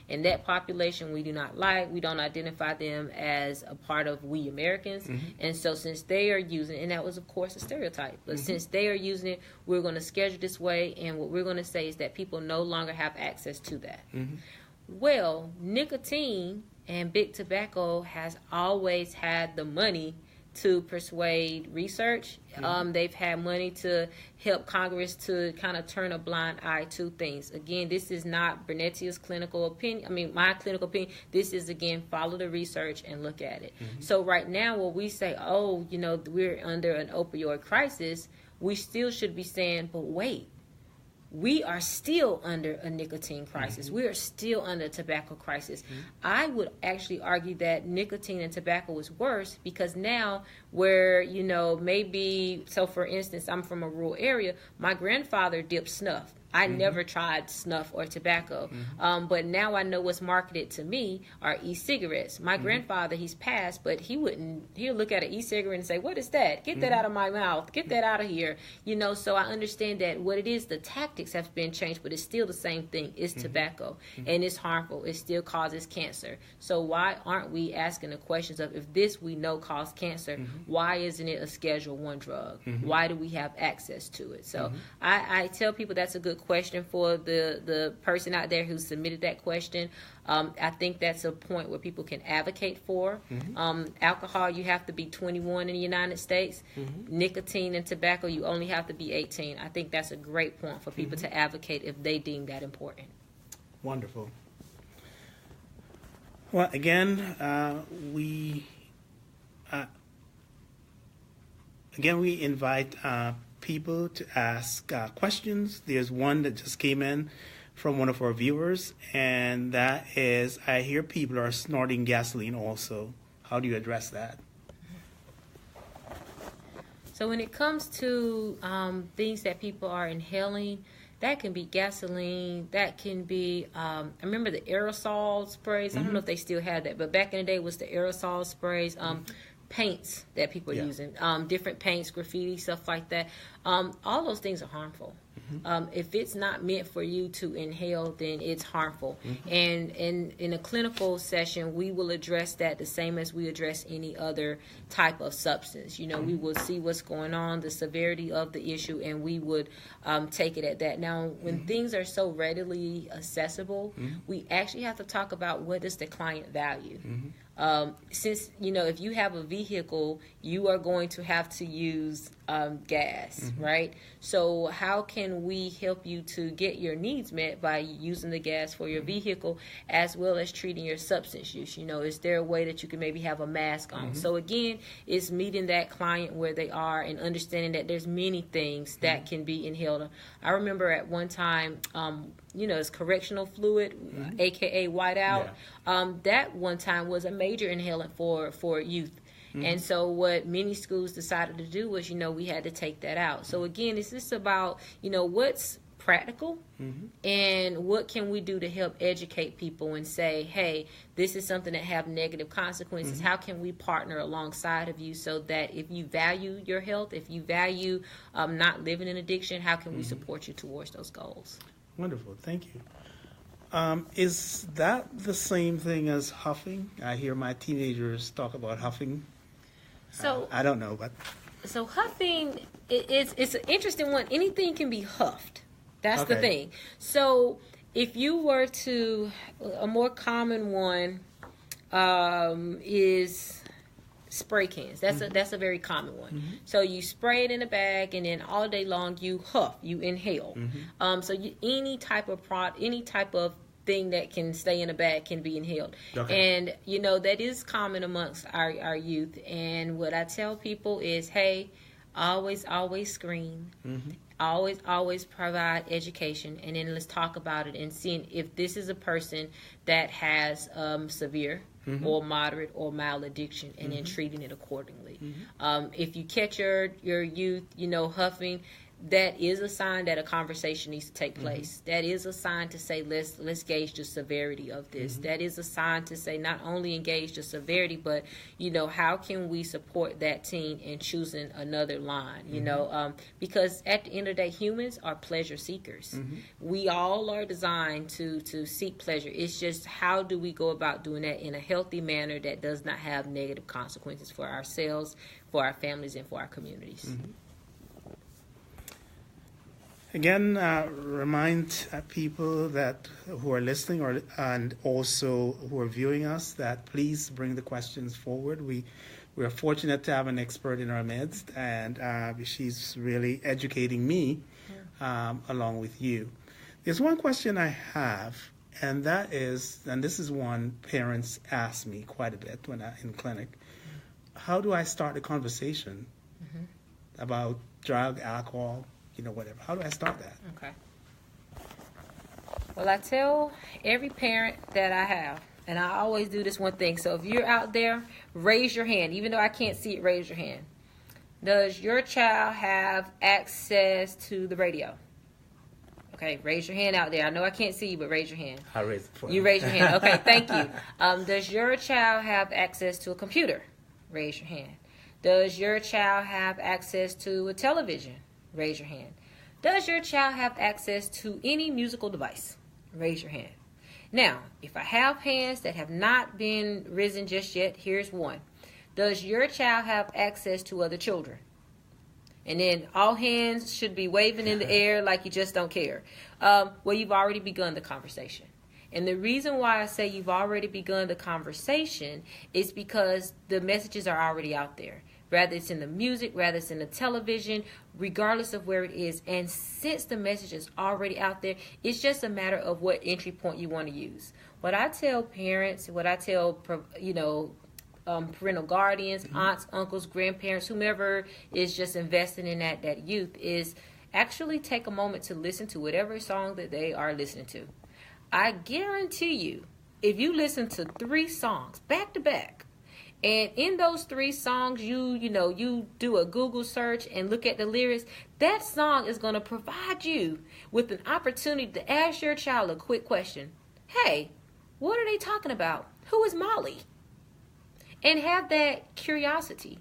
And that population we do not like. We don't identify them as a part of we Americans. And so since they are using, and that was, of course, a stereotype, but since they are using it, we're going to schedule this way, and what we're going to say is that people no longer have access to that. Well, nicotine and big tobacco has always had the money to persuade research. They've had money to help Congress to kind of turn a blind eye to things. Again, this is not Bernettia's clinical opinion. My clinical opinion. This is, again, follow the research and look at it. So right now, when we say, we're under an opioid crisis, we still should be saying, but wait, we are still under a nicotine crisis. We are still under a tobacco crisis. I would actually argue that nicotine and tobacco is worse because now maybe, so for instance, I'm from a rural area, my grandfather dipped snuff. I never tried snuff or tobacco, but now I know what's marketed to me are e-cigarettes. My grandfather, he's passed, but he'll look at an e-cigarette and say, "What is that? Get that out of my mouth. Get that out of here." So I understand that what it is, the tactics have been changed, but it's still the same thing. It's tobacco, and it's harmful. It still causes cancer. So why aren't we asking the questions of, if this we know causes cancer, why isn't it a Schedule I drug? Why do we have access to it? So I tell people that's a good question for the person out there who submitted that question. I think that's a point where people can advocate for. Alcohol, you have to be 21 in the United States. Nicotine and tobacco, you only have to be 18. I think that's a great point for people to advocate if they deem that important. Wonderful. Well, again, we invite people to ask questions. There's one that just came in from one of our viewers, and that is, I hear people are snorting gasoline also. How do you address that? So when it comes to things that people are inhaling, that can be gasoline, that can be, I remember the aerosol sprays. I don't know if they still have that, but back in the day it was the aerosol sprays. Paints that people are using, different paints, graffiti, stuff like that. All those things are harmful. If it's not meant for you to inhale, then it's harmful. And in a clinical session, we will address that the same as we address any other type of substance. We will see what's going on, the severity of the issue, and we would take it at that. Now, when things are so readily accessible, we actually have to talk about what does the client value. Since, if you have a vehicle, you are going to have to use gas, right? So how can we help you to get your needs met by using the gas for your vehicle, as well as treating your substance use? Is there a way that you can maybe have a mask on? So again, it's meeting that client where they are and understanding that there's many things that can be inhaled. I remember at one time, it's correctional fluid, aka whiteout. That one time was a major inhalant for youth. And so what many schools decided to do was, we had to take that out. So again, it's just about, what's practical and what can we do to help educate people and say, hey, this is something that have negative consequences. How can we partner alongside of you so that if you value your health, if you value not living in addiction, how can we support you towards those goals? Wonderful. Thank you. Is that the same thing as huffing? I hear my teenagers talk about huffing. So I don't know, but so huffing it's an interesting one. Anything can be huffed. That's the thing. So if you were to, a more common one is spray cans. That's a very common one. So you spray it in a bag, and then all day long you huff, you inhale. So any type of thing that can stay in a bag can be inhaled. And that is common amongst our youth. And what I tell people is, hey, always screen. Always provide education, and then let's talk about it and seeing if this is a person that has severe or moderate or mild addiction, and then treating it accordingly. If you catch your youth, huffing, that is a sign that a conversation needs to take place. That is a sign to say, let's gauge the severity of this. That is a sign to say, not only engage the severity, but how can we support that teen in choosing another line? Because at the end of the day, humans are pleasure seekers. We all are designed to seek pleasure. It's just, how do we go about doing that in a healthy manner that does not have negative consequences for ourselves, for our families, and for our communities? Again, remind people that who are listening and also who are viewing us that please bring the questions forward. We are fortunate to have an expert in our midst, and she's really educating me along with you. There's one question I have, and that is, and this is one parents ask me quite a bit when I'm in clinic. How do I start a conversation about drug, alcohol, whatever? How do I start that? Okay. Well, I tell every parent that I have, and I always do this one thing. So if you're out there, raise your hand. Even though I can't see it, raise your hand. Does your child have access to the radio? Okay, raise your hand out there. I know I can't see you, but raise your hand. I raise it for You raise your hand. Okay, thank you. Does your child have access to a computer? Raise your hand. Does your child have access to a television? Raise your hand. Does your child have access to any musical device? Raise your hand. Now, if I have hands that have not been risen just yet, here's one. Does your child have access to other children? And then all hands should be waving in the air like you just don't care. Well, you've already begun the conversation. And the reason why I say you've already begun the conversation is because the messages are already out there. Rather it's in the music, rather it's in the television, regardless of where it is. And since the message is already out there, it's just a matter of what entry point you want to use. What I tell parents, what I tell, parental guardians, aunts, uncles, grandparents, whomever is just investing in that youth, is actually take a moment to listen to whatever song that they are listening to. I guarantee you, if you listen to 3 songs back to back, and in those 3 songs, you do a Google search and look at the lyrics, that song is going to provide you with an opportunity to ask your child a quick question. Hey, what are they talking about? Who is Molly? And have that curiosity.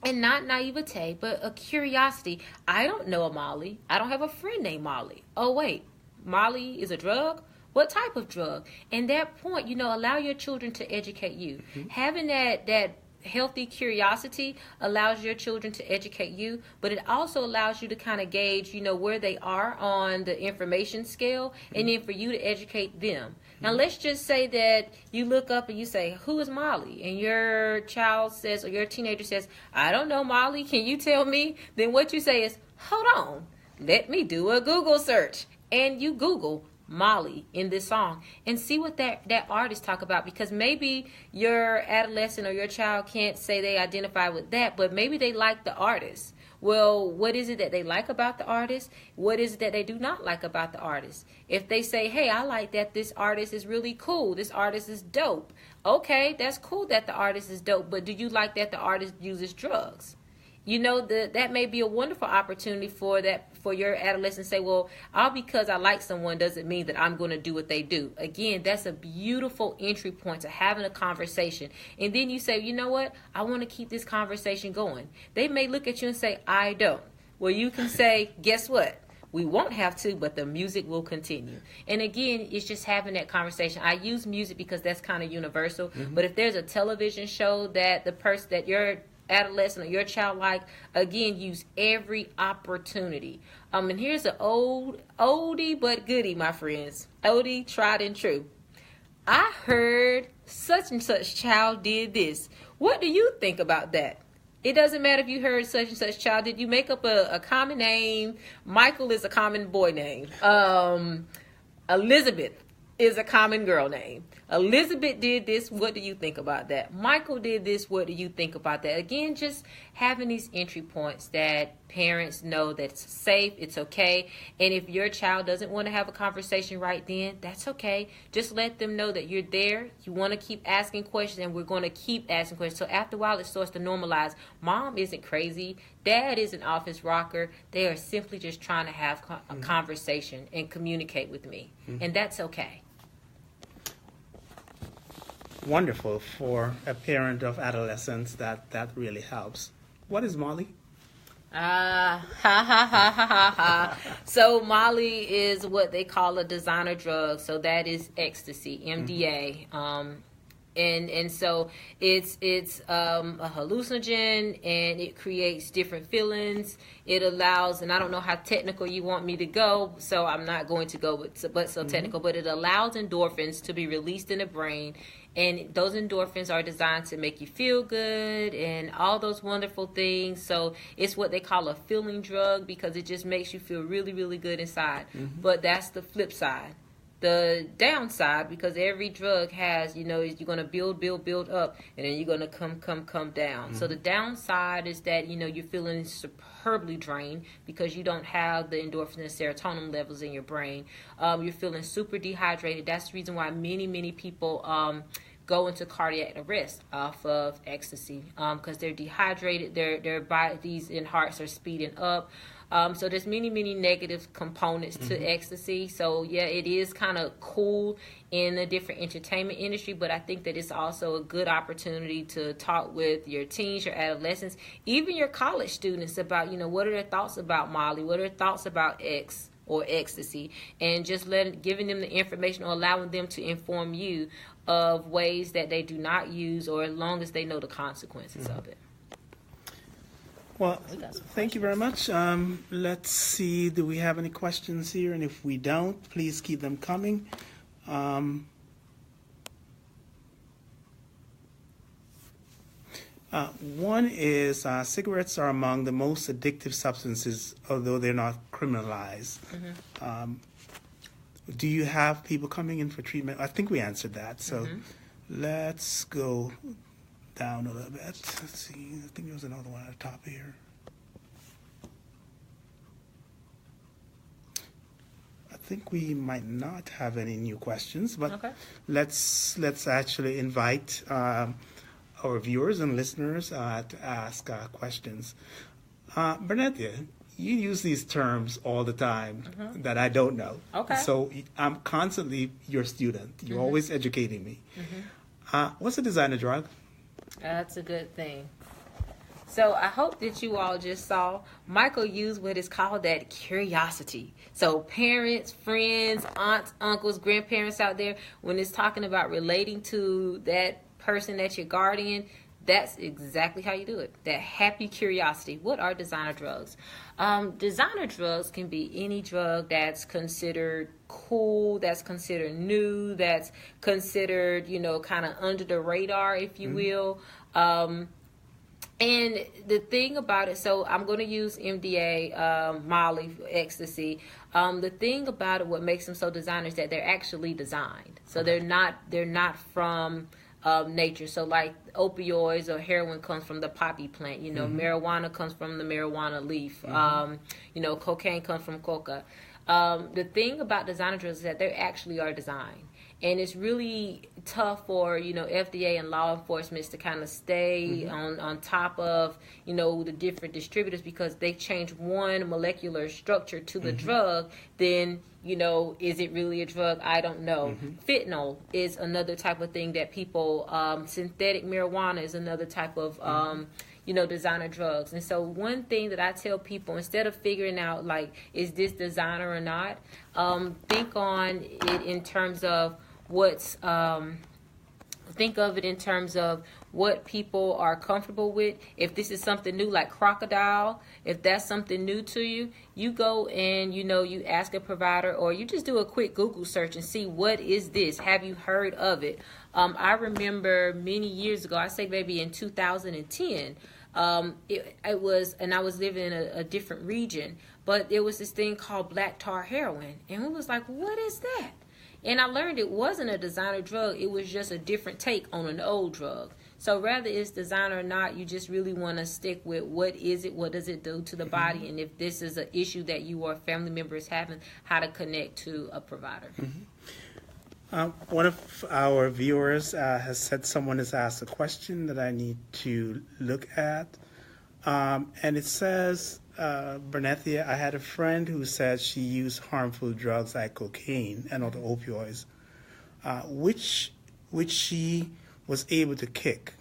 And not naivete, but a curiosity. I don't know a Molly. I don't have a friend named Molly. Oh, wait. Molly is a drug? What type of drug? And that point, allow your children to educate you. Mm-hmm. Having that healthy curiosity allows your children to educate you, but it also allows you to kind of gauge, where they are on the information scale, mm-hmm. and then for you to educate them. Now, let's just say that you look up and you say, who is Molly? And your child says, or your teenager says, I don't know Molly. Can you tell me? Then what you say is, hold on. Let me do a Google search. And you Google Molly in this song and see what that artist talk about, because maybe your adolescent or your child can't say they identify with that, but maybe they like the artist. Well, what is it that they like about the artist? What is it that they do not like about the artist? If they say, hey, I like that this artist is really cool, this artist is dope. Okay, that's cool that the artist is dope, but do you like that the artist uses drugs? That may be a wonderful opportunity for your adolescent to say, well, all because I like someone doesn't mean that I'm going to do what they do. Again, that's a beautiful entry point to having a conversation. And then you say, you know what? I want to keep this conversation going. They may look at you and say, I don't. Well, you can say, guess what? We won't have to, but the music will continue. And again, it's just having that conversation. I use music because that's kind of universal. Mm-hmm. But if there's a television show that the person that your adolescent or your child like, again, use every opportunity. And here's an oldie but goodie, my friends. Oldie, tried and true. I heard such and such child did this. What do you think about that? It doesn't matter if you heard such and such child. Did you make up a common name? Michael is a common boy name. Elizabeth is a common girl name. Elizabeth did this. What do you think about that? Michael did this. What do you think about that? Again, just having these entry points that parents know that it's safe, it's okay. And if your child doesn't want to have a conversation right then, that's okay. Just let them know that you're there. You want to keep asking questions, and we're going to keep asking questions. So after a while, it starts to normalize. Mom isn't crazy. Dad is an office rocker. They are simply just trying to have a conversation and communicate with me. Mm-hmm. And that's okay. Wonderful. For a parent of adolescents, that really helps. What is Molly? So Molly is what they call a designer drug. So that is ecstasy, MDA. Mm-hmm. And so it's a hallucinogen, and it creates different feelings. It allows, and I don't know how technical you want me to go, so I'm not going to go but so technical, but it allows endorphins to be released in the brain. And those endorphins are designed to make you feel good and all those wonderful things. So it's what they call a feeling drug, because it just makes you feel really, really good inside. Mm-hmm. But that's the flip side. The downside, because every drug has, you're going to build up, and then you're going to come down. Mm-hmm. So the downside is that, you're feeling superbly drained because you don't have the endorphin and serotonin levels in your brain. You're feeling super dehydrated. That's the reason why many people go into cardiac arrest off of ecstasy because they're dehydrated, their bodies and hearts are speeding up. So there's many negative components to ecstasy. So yeah, it is kind of cool in the different entertainment industry, but I think that it's also a good opportunity to talk with your teens, your adolescents, even your college students about, what are their thoughts about Molly? What are their thoughts about X or ecstasy? And just giving them the information or allowing them to inform you of ways that they do not use, or as long as they know the consequences of it. Well, thank you very much. Let's see, do we have any questions here? And if we don't, please keep them coming. One is cigarettes are among the most addictive substances, although they're not criminalized. Do you have people coming in for treatment? I think we answered that. So let's go down a little bit. Let's see. I think there was another one at the top here. I think we might not have any new questions, but Okay. let's actually invite our viewers and listeners to ask questions. Bernethia, you use these terms all the time that I don't know. Okay. So I'm constantly your student. You're always educating me. What's a designer drug? That's a good thing. So I hope that you all just saw Michael use what is called that curiosity. So parents, friends, aunts, uncles, grandparents out there, when it's talking about relating to that person that's your guardian, that's exactly how you do it. That happy curiosity. What are designer drugs? Designer drugs can be any drug that's considered cool, that's considered new, that's considered, kind of under the radar, if you will. And the thing about it, so I'm going to use MDA, Molly, ecstasy. The thing about it, what makes them so designer is that they're actually designed. So they're not from nature. So like opioids or heroin comes from the poppy plant. Marijuana comes from the marijuana leaf. Cocaine comes from coca. The thing about designer drugs is that they actually are designed. And it's really tough for, FDA and law enforcement to kind of stay on top of, the different distributors, because they change one molecular structure to the drug, then, is it really a drug? I don't know. Fentanyl is another type of thing that people, synthetic marijuana is another type of, designer drugs. And so one thing that I tell people, instead of figuring out, like, is this designer or not, think on it in terms of think of it in terms of what people are comfortable with. If this is something new, like crocodile, if that's something new to you, you go and, you ask a provider, or you just do a quick Google search and see, what is this? Have you heard of it? I remember many years ago, I say maybe in 2010, it was, and I was living in a different region, but there was this thing called black tar heroin. And we was like, what is that? And I learned it wasn't a designer drug. It was just a different take on an old drug. So whether it's designer or not, you just really want to stick with what is it, what does it do to the body, and if this is an issue that you or family members having, how to connect to a provider. One of our viewers has said someone has asked a question that I need to look at. And it says, Bernethia, I had a friend who said she used harmful drugs like cocaine and other opioids, which she was able to kick,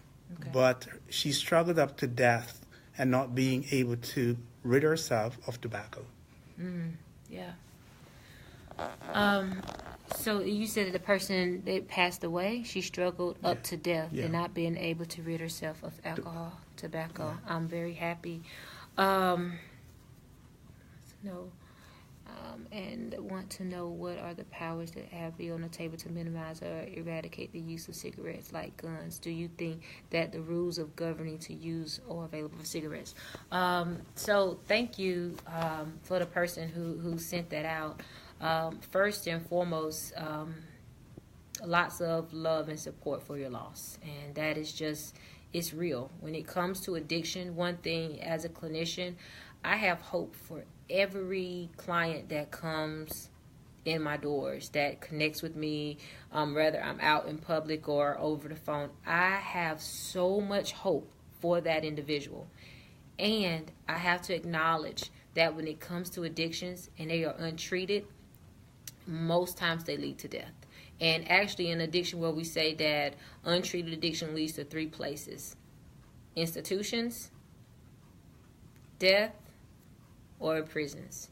but she struggled up to death and not being able to rid herself of tobacco. Yeah. So you said that the person that passed away, she struggled up to death and not being able to rid herself of alcohol, tobacco. I'm very happy. And want to know, what are the powers that have be on the table to minimize or eradicate the use of cigarettes like guns? Do you think that the rules of governing to use are available for cigarettes? So thank you for the person who sent that out. First and foremost, lots of love and support for your loss. And that is just, it's real. When it comes to addiction, one thing as a clinician, I have hope for every client that comes in my doors, that connects with me, whether I'm out in public or over the phone. I have so much hope for that individual. And I have to acknowledge that when it comes to addictions and they are untreated, most times they lead to death. And actually, in addiction, where we say that untreated addiction leads to 3 places: institutions, death, or prisons.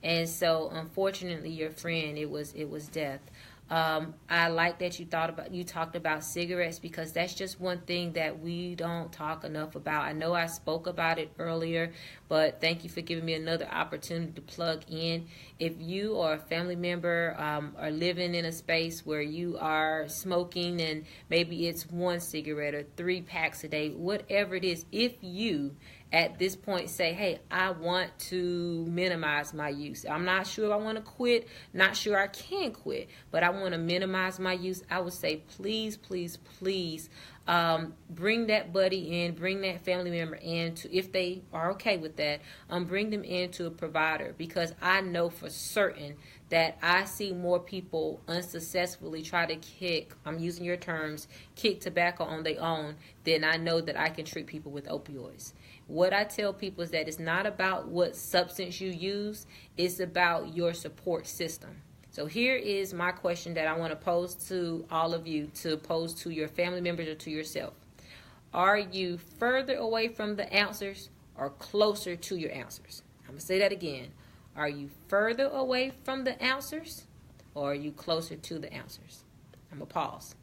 And so, unfortunately, your friend, it was death. I like that you talked about cigarettes, because that's just one thing that we don't talk enough about. I know I spoke about it earlier, but thank you for giving me another opportunity to plug in. If you or a family member are living in a space where you are smoking, and maybe it's 1 cigarette or 3 packs a day, whatever it is, if you at this point say, hey, I want to minimize my use. I'm not sure I want to quit, not sure I can quit, but I want to minimize my use. I would say, please, please, please, bring that buddy in, bring that family member in, to, if they are okay with that, bring them into a provider, because I know for certain that I see more people unsuccessfully try to kick, I'm using your terms, kick tobacco on their own, than I know that I can treat people with opioids. What I tell people is that it's not about what substance you use, it's about your support system. So here is my question that I want to pose to all of you, to pose to your family members or to yourself. Are you further away from the answers or closer to your answers? I'm going to say that again. Are you further away from the answers or are you closer to the answers? I'm going to pause.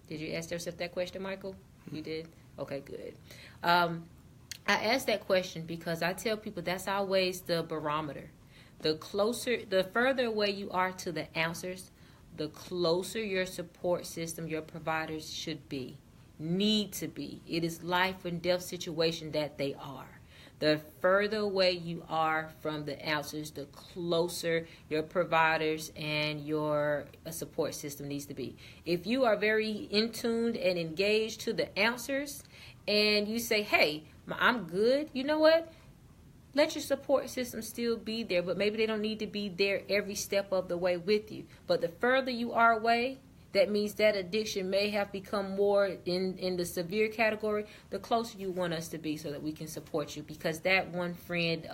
Did you ask yourself that question, Michael? You did? Okay, good. I ask that question because I tell people that's always the barometer. The further away you are to the answers, the closer your support system, your providers should be, need to be. It is life and death situation that they are. The further away you are from the answers, the closer your providers and your support system needs to be. If you are very in tuned and engaged to the answers, and you say, hey, I'm good, you know what? Let your support system still be there, but maybe they don't need to be there every step of the way with you. But the further you are away, that means that addiction may have become more in the severe category, the closer you want us to be so that we can support you. Because that one friend,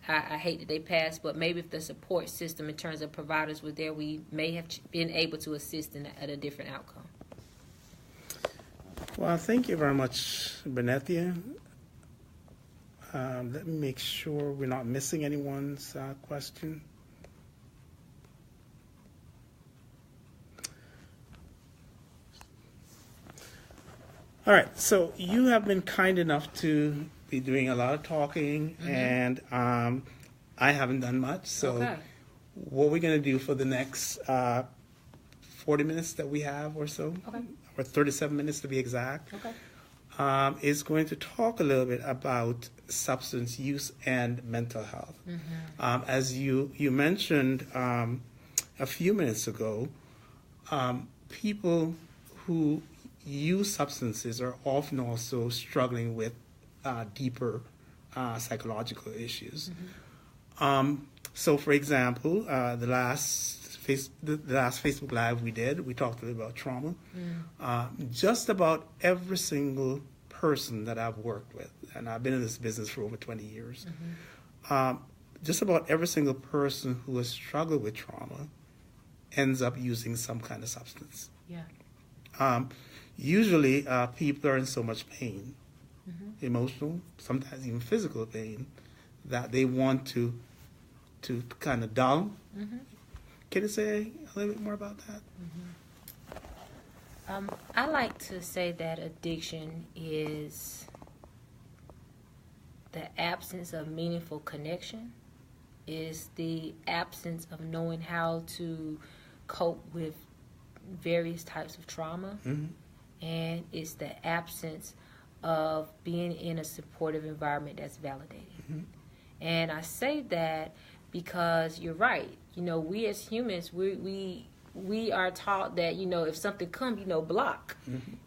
I hate that they passed, but maybe if the support system in terms of providers were there, we may have been able to assist at a different outcome. Well, thank you very much, Benethia. Let me make sure we're not missing anyone's question. All right, so you have been kind enough to be doing a lot of talking, and I haven't done much. So what we're going to do for the next 40 minutes that we have or so, or 37 minutes to be exact, is going to talk a little bit about substance use and mental health. As you mentioned a few minutes ago, people who use substances are often also struggling with deeper psychological issues. So, for example, the last Facebook Live we did, we talked a little about trauma. Just about every single person that I've worked with, and I've been in this business for over 20 years, just about every single person who has struggled with trauma ends up using some kind of substance. Usually, people are in so much pain, emotional, sometimes even physical pain, that they want to kind of dull. Can you say a little bit more about that? I like to say that addiction is the absence of meaningful connection, is the absence of knowing how to cope with various types of trauma, and it's the absence of being in a supportive environment that's validating. And I say that because you're right. You know, we as humans, we are taught that, you know, if something comes, you know, block.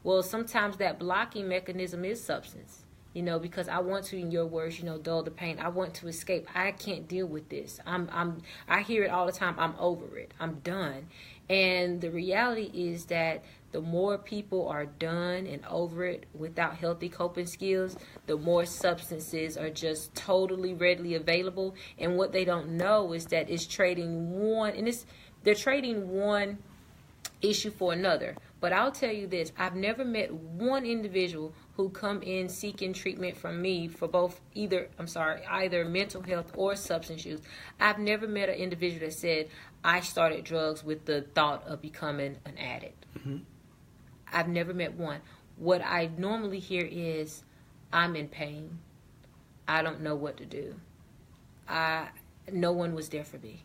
Well, sometimes that blocking mechanism is substance. because I want to, in your words, dull the pain. I want to escape. I can't deal with this. I hear it all the time. I'm over it. I'm done. And the reality is that the more people are done and over it without healthy coping skills, the more substances are just totally readily available. And what they don't know is that they're trading one issue for another. But I'll tell you this, I've never met one individual who come in seeking treatment from me for both either mental health or substance use. I've never met an individual that said, I started drugs with the thought of becoming an addict. Mm-hmm. I've never met one. What I normally hear is, I'm in pain. I don't know what to do. No one was there for me.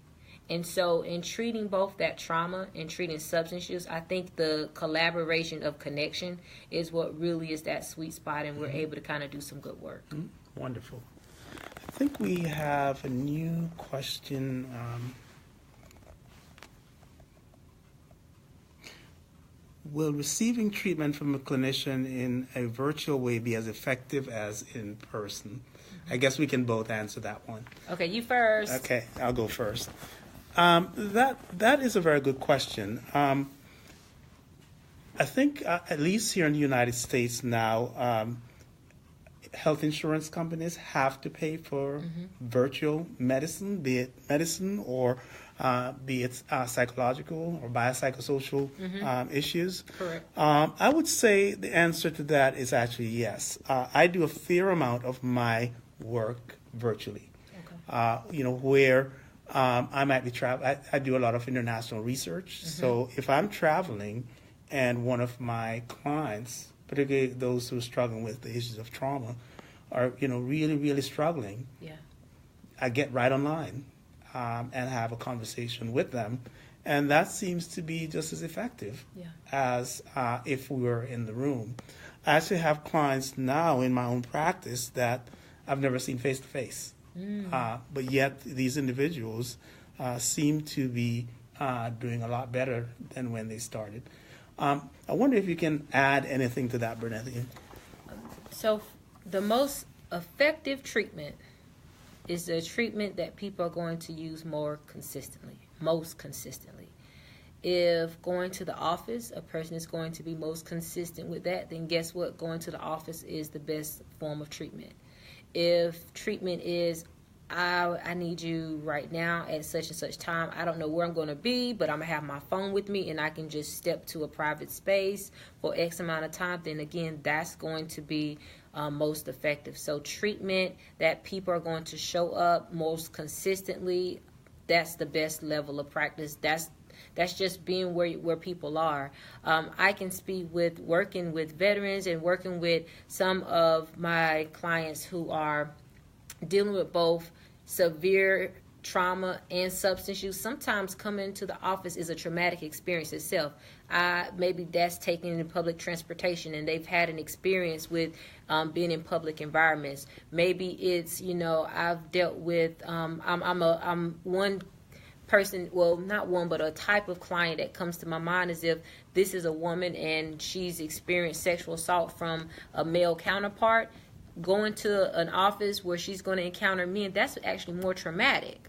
And so in treating both that trauma and treating substance use, I think the collaboration of connection is what really is that sweet spot, and we're able to kind of do some good work. Wonderful. I think we have a new question. Will receiving treatment from a clinician in a virtual way be as effective as in person? I guess we can both answer that one. Okay, you first. Okay, I'll go first. That is a very good question. I think at least here in the United States now, health insurance companies have to pay for virtual medicine, be it medicine or be it psychological or biopsychosocial issues. Correct. I would say the answer to that is actually yes. I do a fair amount of my work virtually. Okay. Where I might be traveling. I do a lot of international research. So if I'm traveling and one of my clients, particularly those who are struggling with the issues of trauma, are really, really struggling, I get right online and have a conversation with them. And that seems to be just as effective as if we were in the room. I actually have clients now in my own practice that I've never seen face to face. But yet these individuals seem to be doing a lot better than when they started. I wonder if you can add anything to that, Bernadette. So the most effective treatment is the treatment that people are going to use most consistently. If going to the office, a person is going to be most consistent with that, then guess what? Going to the office is the best form of treatment. If treatment is, I need you right now at such and such time, I don't know where I'm going to be, but I'm going to have my phone with me and I can just step to a private space for X amount of time, then again, that's going to be most effective. So treatment that people are going to show up most consistently, that's the best level of practice. That's just being where people are. I can speak with working with veterans and working with some of my clients who are dealing with both severe trauma and substance use. Sometimes coming to the office is a traumatic experience itself. Maybe that's taken in public transportation and they've had an experience with being in public environments. Maybe it's, I've dealt with, I'm one person, well, not one, but a type of client that comes to my mind is if this is a woman and she's experienced sexual assault from a male counterpart, going to an office where she's going to encounter men, that's actually more traumatic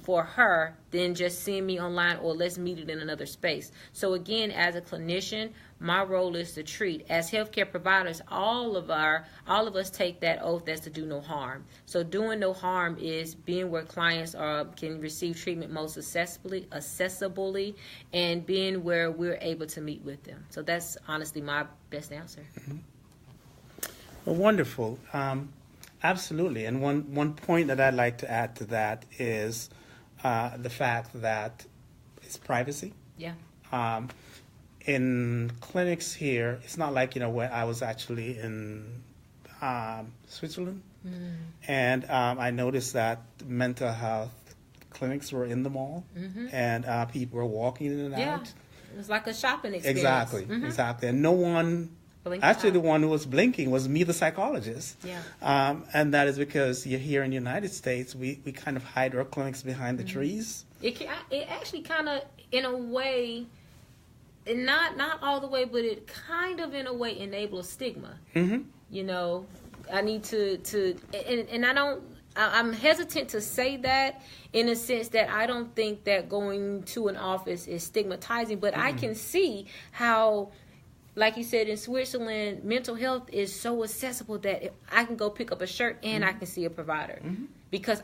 for her than just seeing me online or let's meet it in another space. So again, as a clinician, my role is to treat. As healthcare providers, all of us take that oath that's to do no harm. So doing no harm is being where clients can receive treatment most accessibly, and being where we're able to meet with them. So that's honestly my best answer. Mm-hmm. Well, wonderful. Absolutely. And one point that I'd like to add to that is the fact that it's privacy. Yeah. In clinics here, it's not like, when I was actually in Switzerland, and I noticed that mental health clinics were in the mall, and people were walking in and out. It was like a shopping experience. Exactly. And no one... Actually, the one who was blinking was me, the psychologist. Yeah. And that is because you're here in the United States, we kind of hide our clinics behind the trees. It actually kind of, in a way, not all the way, but it kind of, in a way, enables stigma. I need to and I don't. I'm hesitant to say that in a sense that I don't think that going to an office is stigmatizing, but I can see how, like you said, in Switzerland, mental health is so accessible that if I can go pick up a shirt and I can see a provider because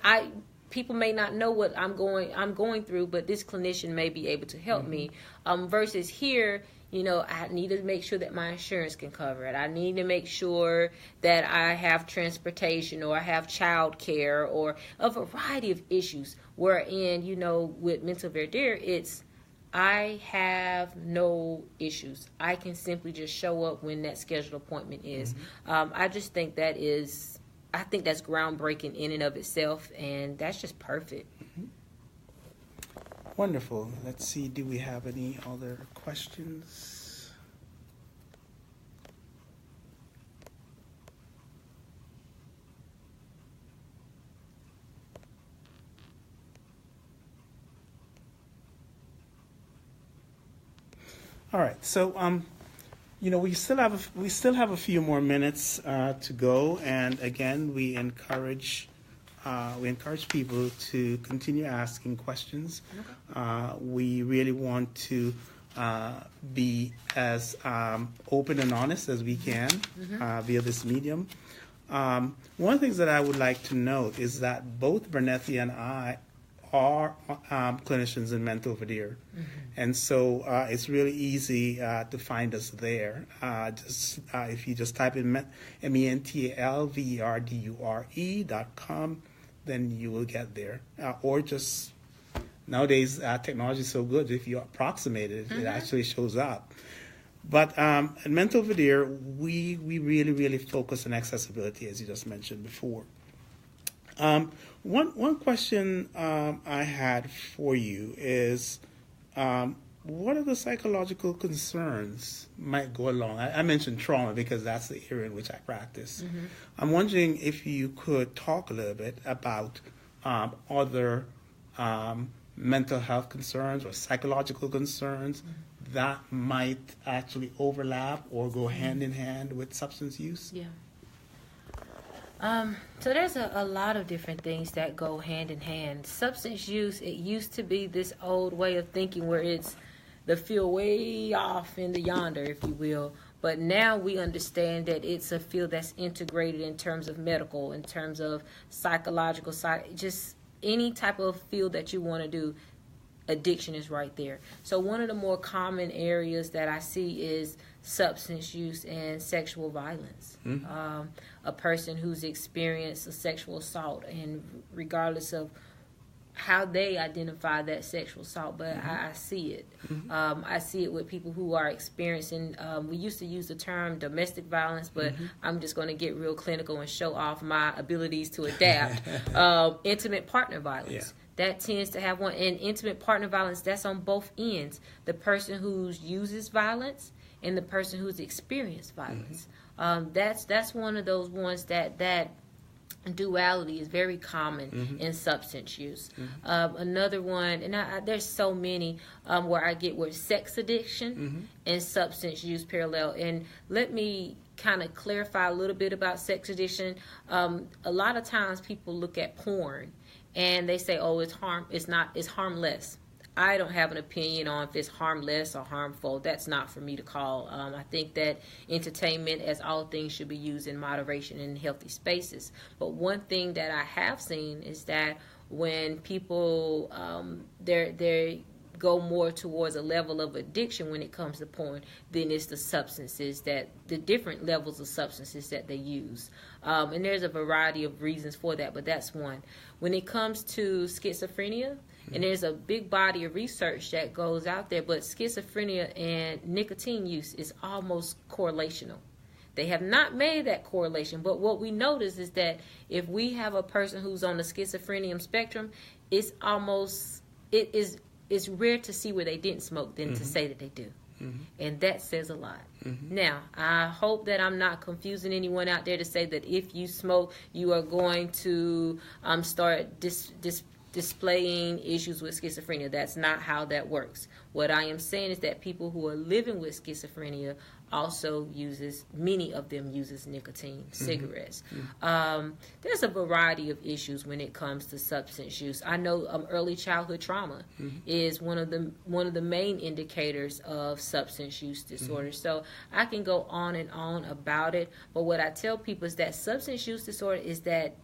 people may not know what I'm going through, but this clinician may be able to help me. Versus here, I need to make sure that my insurance can cover it. I need to make sure that I have transportation or I have child care or a variety of issues. Wherein, with Mental Verdure, it's I have no issues. I can simply just show up when that scheduled appointment is. I just think that's groundbreaking in and of itself, and that's just perfect. Wonderful. Let's see, do we have any other questions? All right. So, we still have a few more minutes to go, and again, we encourage people to continue asking questions. We really want to be as open and honest as we can via this medium. One of the things that I would like to note is that both Bernethi and I are clinicians in Mental Verdure. And so it's really easy to find us there. If you just type in mentalverdure.com, then you will get there. Or just, nowadays, technology is so good, if you approximate it, it actually shows up. But at Mental Verdure, we really, really focus on accessibility, as you just mentioned before. One question I had for you is, what are the psychological concerns might go along? I mentioned trauma because that's the area in which I practice. I'm wondering if you could talk a little bit about other mental health concerns or psychological concerns that might actually overlap or go hand in hand with substance use. Yeah. So there's a lot of different things that go hand in hand. Substance use, it used to be this old way of thinking where it's the field way off in the yonder, if you will. But now we understand that it's a field that's integrated in terms of medical, in terms of psychological, just any type of field that you want to do. Addiction is right there. So one of the more common areas that I see is substance use and sexual violence. A person who's experienced a sexual assault, and regardless of how they identify that sexual assault, but I see it. I see it with people who are experiencing, we used to use the term domestic violence, but I'm just going to get real clinical and show off my abilities to adapt. Intimate partner violence. Yeah. That tends to have one. And intimate partner violence, that's on both ends. The person who uses violence and the person who's experienced violence. That's one of those ones that duality is very common in substance use. Another one, and there's so many where I get where sex addiction and substance use parallel. And let me kind of clarify a little bit about sex addiction. A lot of times people look at porn and they say, oh, it's harmless. I don't have an opinion on if it's harmless or harmful. That's not for me to call. I think that entertainment, as all things, should be used in moderation in healthy spaces. But one thing that I have seen is that when people they go more towards a level of addiction when it comes to porn, then it's the different levels of substances that they use. And there's a variety of reasons for that, but that's one. When it comes to schizophrenia, and there's a big body of research that goes out there, but schizophrenia and nicotine use is almost correlational. They have not made that correlation, but what we notice is that if we have a person who's on the schizophrenia spectrum, it's rare to see where they didn't smoke than to say that they do. And that says a lot. Now, I hope that I'm not confusing anyone out there to say that if you smoke, you are going to start displaying issues with schizophrenia. That's not how that works. What I am saying is that people who are living with schizophrenia also many of them uses nicotine cigarettes. There's a variety of issues when it comes to substance use. I know early childhood trauma is one of the main indicators of substance use disorder. So I can go on and on about it, but what I tell people is that substance use disorder is that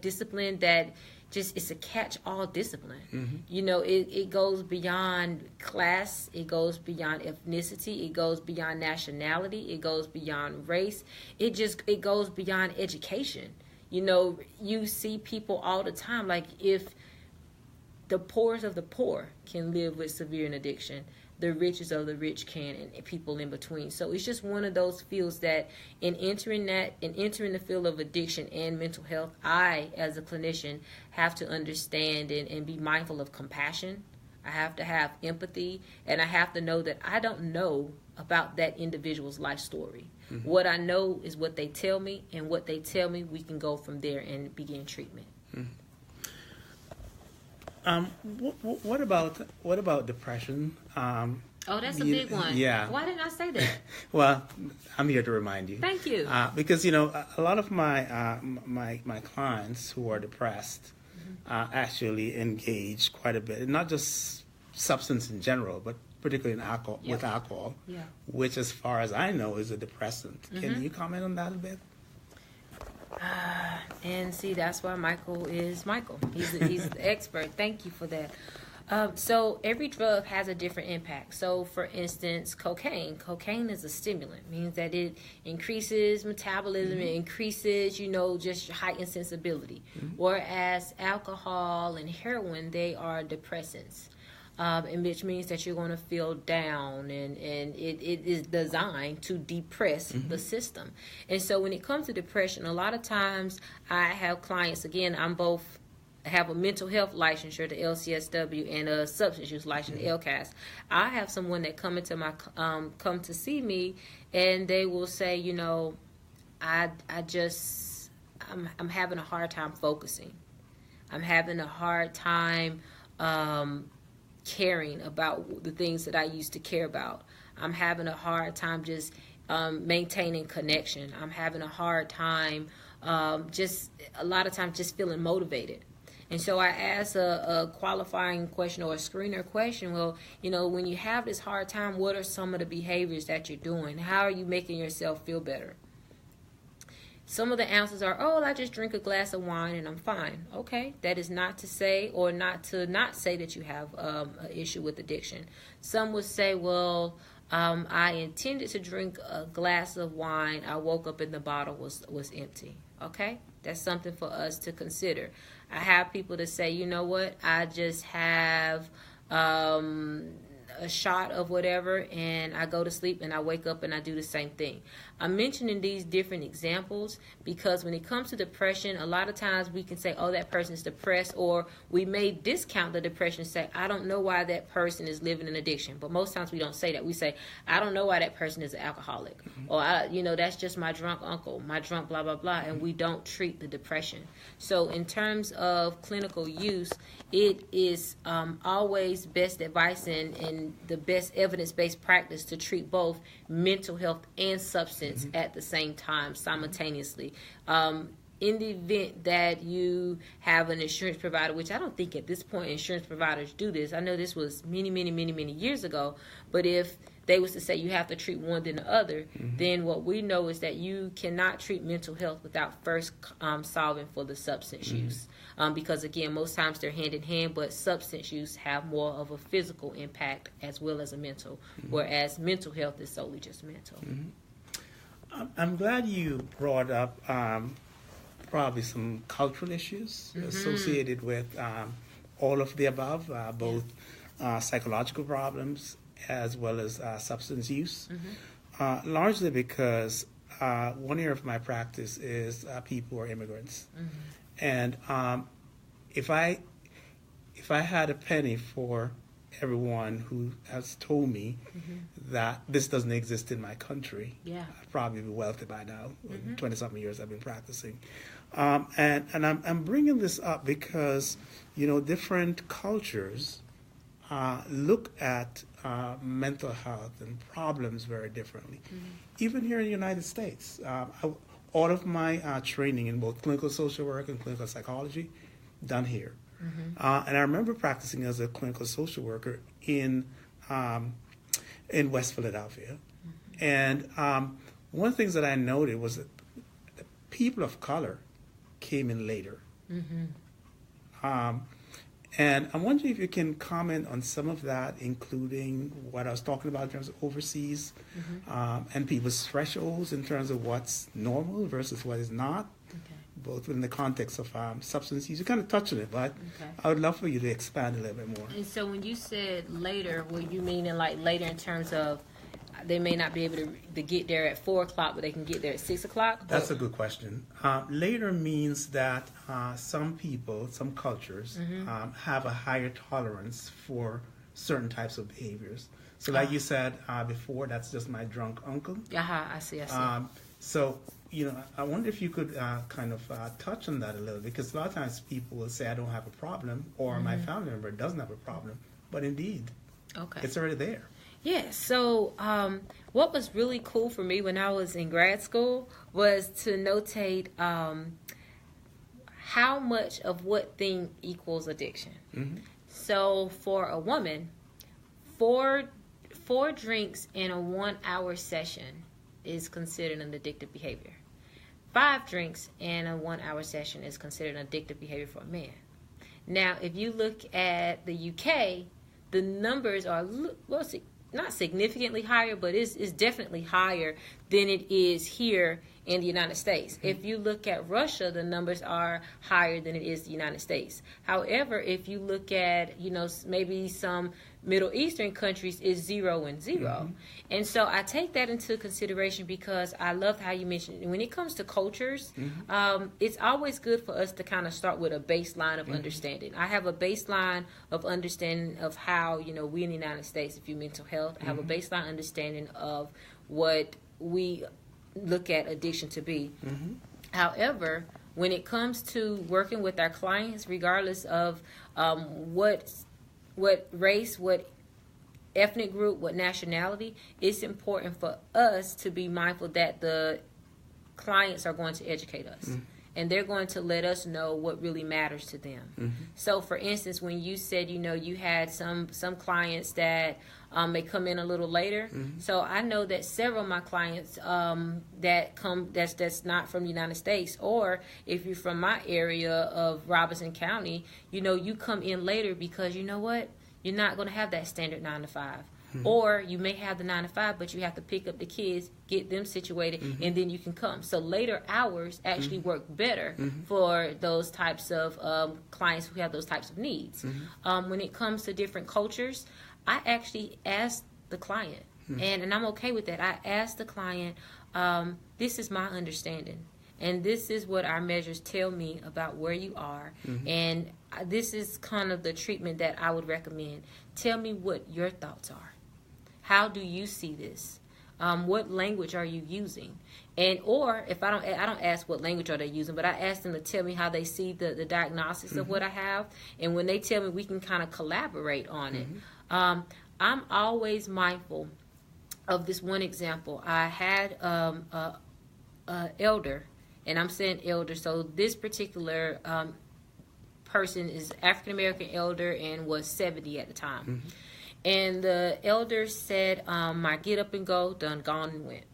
discipline that just it's a catch-all discipline. You know, it goes beyond class, it goes beyond ethnicity, it goes beyond nationality, it goes beyond race, it goes beyond education. You know, you see people all the time, like if the poorest of the poor can live with severe addiction, the richest of the rich can, and people in between. So it's just one of those fields that in entering the field of addiction and mental health, I, as a clinician, have to understand and be mindful of compassion. I have to have empathy, and I have to know that I don't know about that individual's life story. What I know is what they tell me, and what they tell me, we can go from there and begin treatment. What about depression? Oh, that's a big one. Yeah. Why didn't I say that? Well, I'm here to remind you. Thank you. Because you know, a lot of my my clients who are depressed actually engage quite a bit, not just substance in general, but particularly in alcohol, with alcohol, which, as far as I know, is a depressant. Can you comment on that a bit? And see, that's why Michael is Michael. He's the expert. Thank you for that. So every drug has a different impact. So, for instance, cocaine is a stimulant, means that it increases metabolism, it increases, just heightened sensibility. Whereas alcohol and heroin, they are depressants. And which means that you're going to feel down, and it is designed to depress the system. And so when it comes to depression, a lot of times I have clients, again, I have a mental health licensure, the LCSW, and a substance use license, the LCAS. I have someone that come to see me, and they will say, I'm having a hard time focusing. I'm having a hard time caring about the things that I used to care about. I'm having a hard time just maintaining connection. I'm having a hard time just a lot of times just feeling motivated. And so I ask a qualifying question or a screener question. Well, when you have this hard time, what are some of the behaviors that you're doing? How are you making yourself feel better? Some of the answers are, I just drink a glass of wine and I'm fine. Okay, that is not to say not say that you have an issue with addiction. Some would say, well, I intended to drink a glass of wine. I woke up and the bottle was empty. Okay, that's something for us to consider. I have people that say, you know what, I just have a shot of whatever and I go to sleep and I wake up and I do the same thing. I'm mentioning these different examples because when it comes to depression, a lot of times we can say, that person is depressed, or we may discount the depression and say, I don't know why that person is living in addiction. But most times we don't say that. We say, I don't know why that person is an alcoholic, or that's just my drunk uncle, my drunk blah blah blah, and we don't treat the depression. So in terms of clinical use, it is always best advice and the best evidence-based practice to treat both mental health and substance at the same time, simultaneously. In the event that you have an insurance provider, which I don't think at this point insurance providers do this. I know this was many, many, many, many years ago, but if they was to say you have to treat one then the other, then what we know is that you cannot treat mental health without first solving for the substance use. Because, again, most times they're hand in hand, but substance use have more of a physical impact as well as a mental, whereas mental health is solely just mental. I'm glad you brought up probably some cultural issues associated with all of the above, both psychological problems as well as substance use, largely because one area of my practice is people who are immigrants. And if I had a penny for everyone who has told me that this doesn't exist in my country, I'd probably be wealthy by now. 20-something years I've been practicing. And I'm bringing this up because, different cultures look at mental health and problems very differently. Even here in the United States, all of my training in both clinical social work and clinical psychology done here. And I remember practicing as a clinical social worker in West Philadelphia. And one of the things that I noted was that the people of color came in later. And I'm wondering if you can comment on some of that, including what I was talking about in terms of overseas and people's thresholds in terms of what's normal versus what is not, both in the context of substance use. You kind of touched on it, but I would love for you to expand a little bit more. And so when you said later, were you meaning like later in terms of they may not be able to get there at 4 o'clock, but they can get there at 6 o'clock? That's a good question. Later means that some people, some cultures, have a higher tolerance for certain types of behaviors. So like you said before, that's just my drunk uncle. I see. So, I wonder if you could kind of touch on that a little, because a lot of times people will say, I don't have a problem, or my family member doesn't have a problem. But indeed, it's already there. Yeah, so what was really cool for me when I was in grad school was to notate how much of what thing equals addiction. So for a woman, four drinks in a 1 hour session is considered an addictive behavior. 5 drinks in a 1 hour session is considered an addictive behavior for a man. Now, if you look at the UK, the numbers are, not significantly higher, but it's definitely higher than it is here in the United States. If you look at Russia, the numbers are higher than it is the United States. However, if you look at, maybe some Middle Eastern countries, is 0 and 0. And so I take that into consideration because I love how you mentioned when it comes to cultures, it's always good for us to kind of start with a baseline of understanding. I have a baseline of understanding of how, we in the United States view mental health. I have a baseline understanding of what we look at addiction to be. However, when it comes to working with our clients, regardless of what race, what ethnic group, what nationality, it's important for us to be mindful that the clients are going to educate us. And they're going to let us know what really matters to them. So, for instance, when you said, you had some clients that may come in a little later. So I know that several of my clients that come that's not from the United States, or if you're from my area of Robinson County, you come in later because you know what? You're not going to have that standard 9 to 5. Or you may have the 9 to 5, but you have to pick up the kids, get them situated, and then you can come. So later hours actually work better for those types of clients who have those types of needs. When it comes to different cultures, I actually ask the client, and I'm okay with that. I ask the client, this is my understanding, and this is what our measures tell me about where you are, and this is kind of the treatment that I would recommend. Tell me what your thoughts are. How do you see this? What language are you using? And or if I don't ask what language are they using, but I ask them to tell me how they see the diagnosis of what I have. And when they tell me, we can kind of collaborate on it. I'm always mindful of this one example. I had a elder, and I'm saying elder, so this particular person is African American elder and was 70 at the time. And the elder said, my get up and go done gone and went.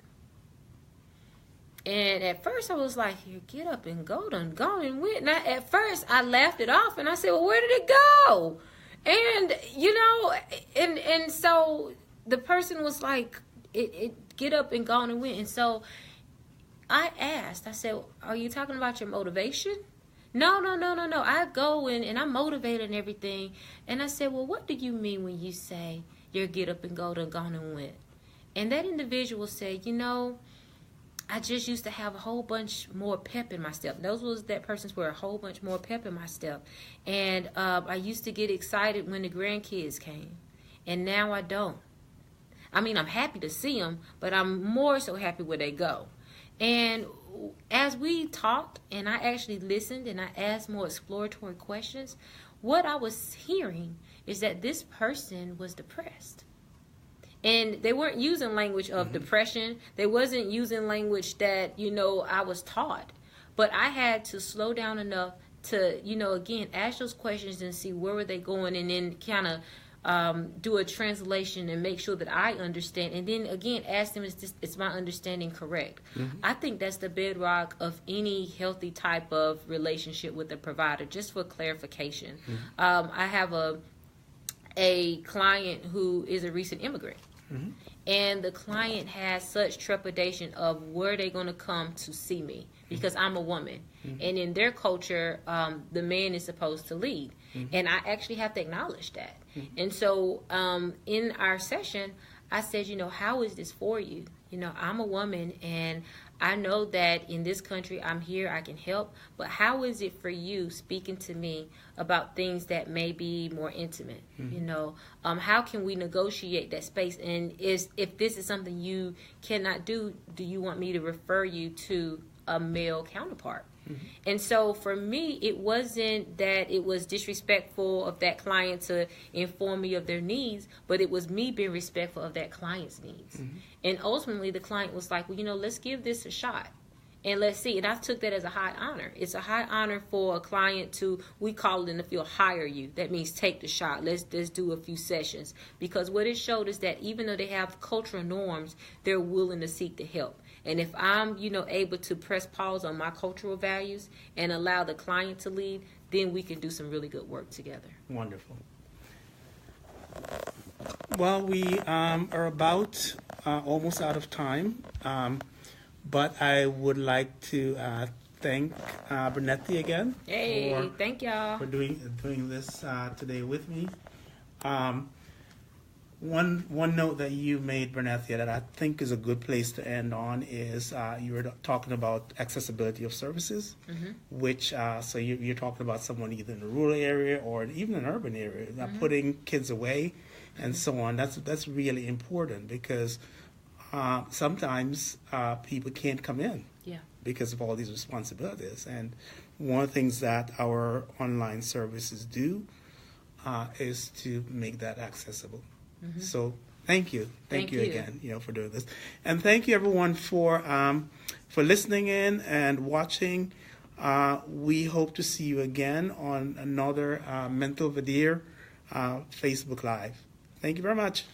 And at first I was like, your get up and go done gone and went. And at first I laughed it off and I said, well, where did it go? And, and so the person was like, it get up and gone and went. And so I asked, I said, are you talking about your motivation? No. I go and I'm motivated and everything. And I said, well, what do you mean when you say your get up and go done gone and went? And that individual said, I just used to have a whole bunch more pep in my step. That person's were a whole bunch more pep in my step. And I used to get excited when the grandkids came. And now I don't. I mean, I'm happy to see them, but I'm more so happy where they go. And as we talked and I actually listened and I asked more exploratory questions, what I was hearing is that this person was depressed. And they weren't using language of depression. They wasn't using language that, I was taught. But I had to slow down enough to, again, ask those questions and see where were they going, and then kind of do a translation and make sure that I understand. And then, again, ask them, is my understanding correct? I think that's the bedrock of any healthy type of relationship with a provider, just for clarification. I have a client who is a recent immigrant. And the client has such trepidation of where they're going to come to see me because I'm a woman. And in their culture, the man is supposed to lead. And I actually have to acknowledge that. And so in our session, I said, how is this for you? I'm a woman, and I know that in this country I'm here, I can help, but how is it for you speaking to me about things that may be more intimate? How can we negotiate that space? And if this is something you cannot do you want me to refer you to a male counterpart? And so for me, it wasn't that it was disrespectful of that client to inform me of their needs, but it was me being respectful of that client's needs. And ultimately, the client was like, well, let's give this a shot. And let's see. And I took that as a high honor. It's a high honor for a client to, we call it in the field, hire you. That means take the shot. Let's do a few sessions. Because what it showed is that even though they have cultural norms, they're willing to seek the help. And if I'm, able to press pause on my cultural values and allow the client to lead, then we can do some really good work together. Wonderful. Well, we are about almost out of time, but I would like to thank Bernetti again. Hey, thank y'all for doing this today with me. One note that you made, Bernetti, that I think is a good place to end on is you were talking about accessibility of services, which so you're talking about someone either in a rural area or even an urban area, putting kids away and so on. That's really important because sometimes people can't come in because of all these responsibilities. And one of the things that our online services do is to make that accessible. So thank you again, for doing this, and thank you everyone for listening in and watching. We hope to see you again on another Mental Vadir Facebook Live. Thank you very much.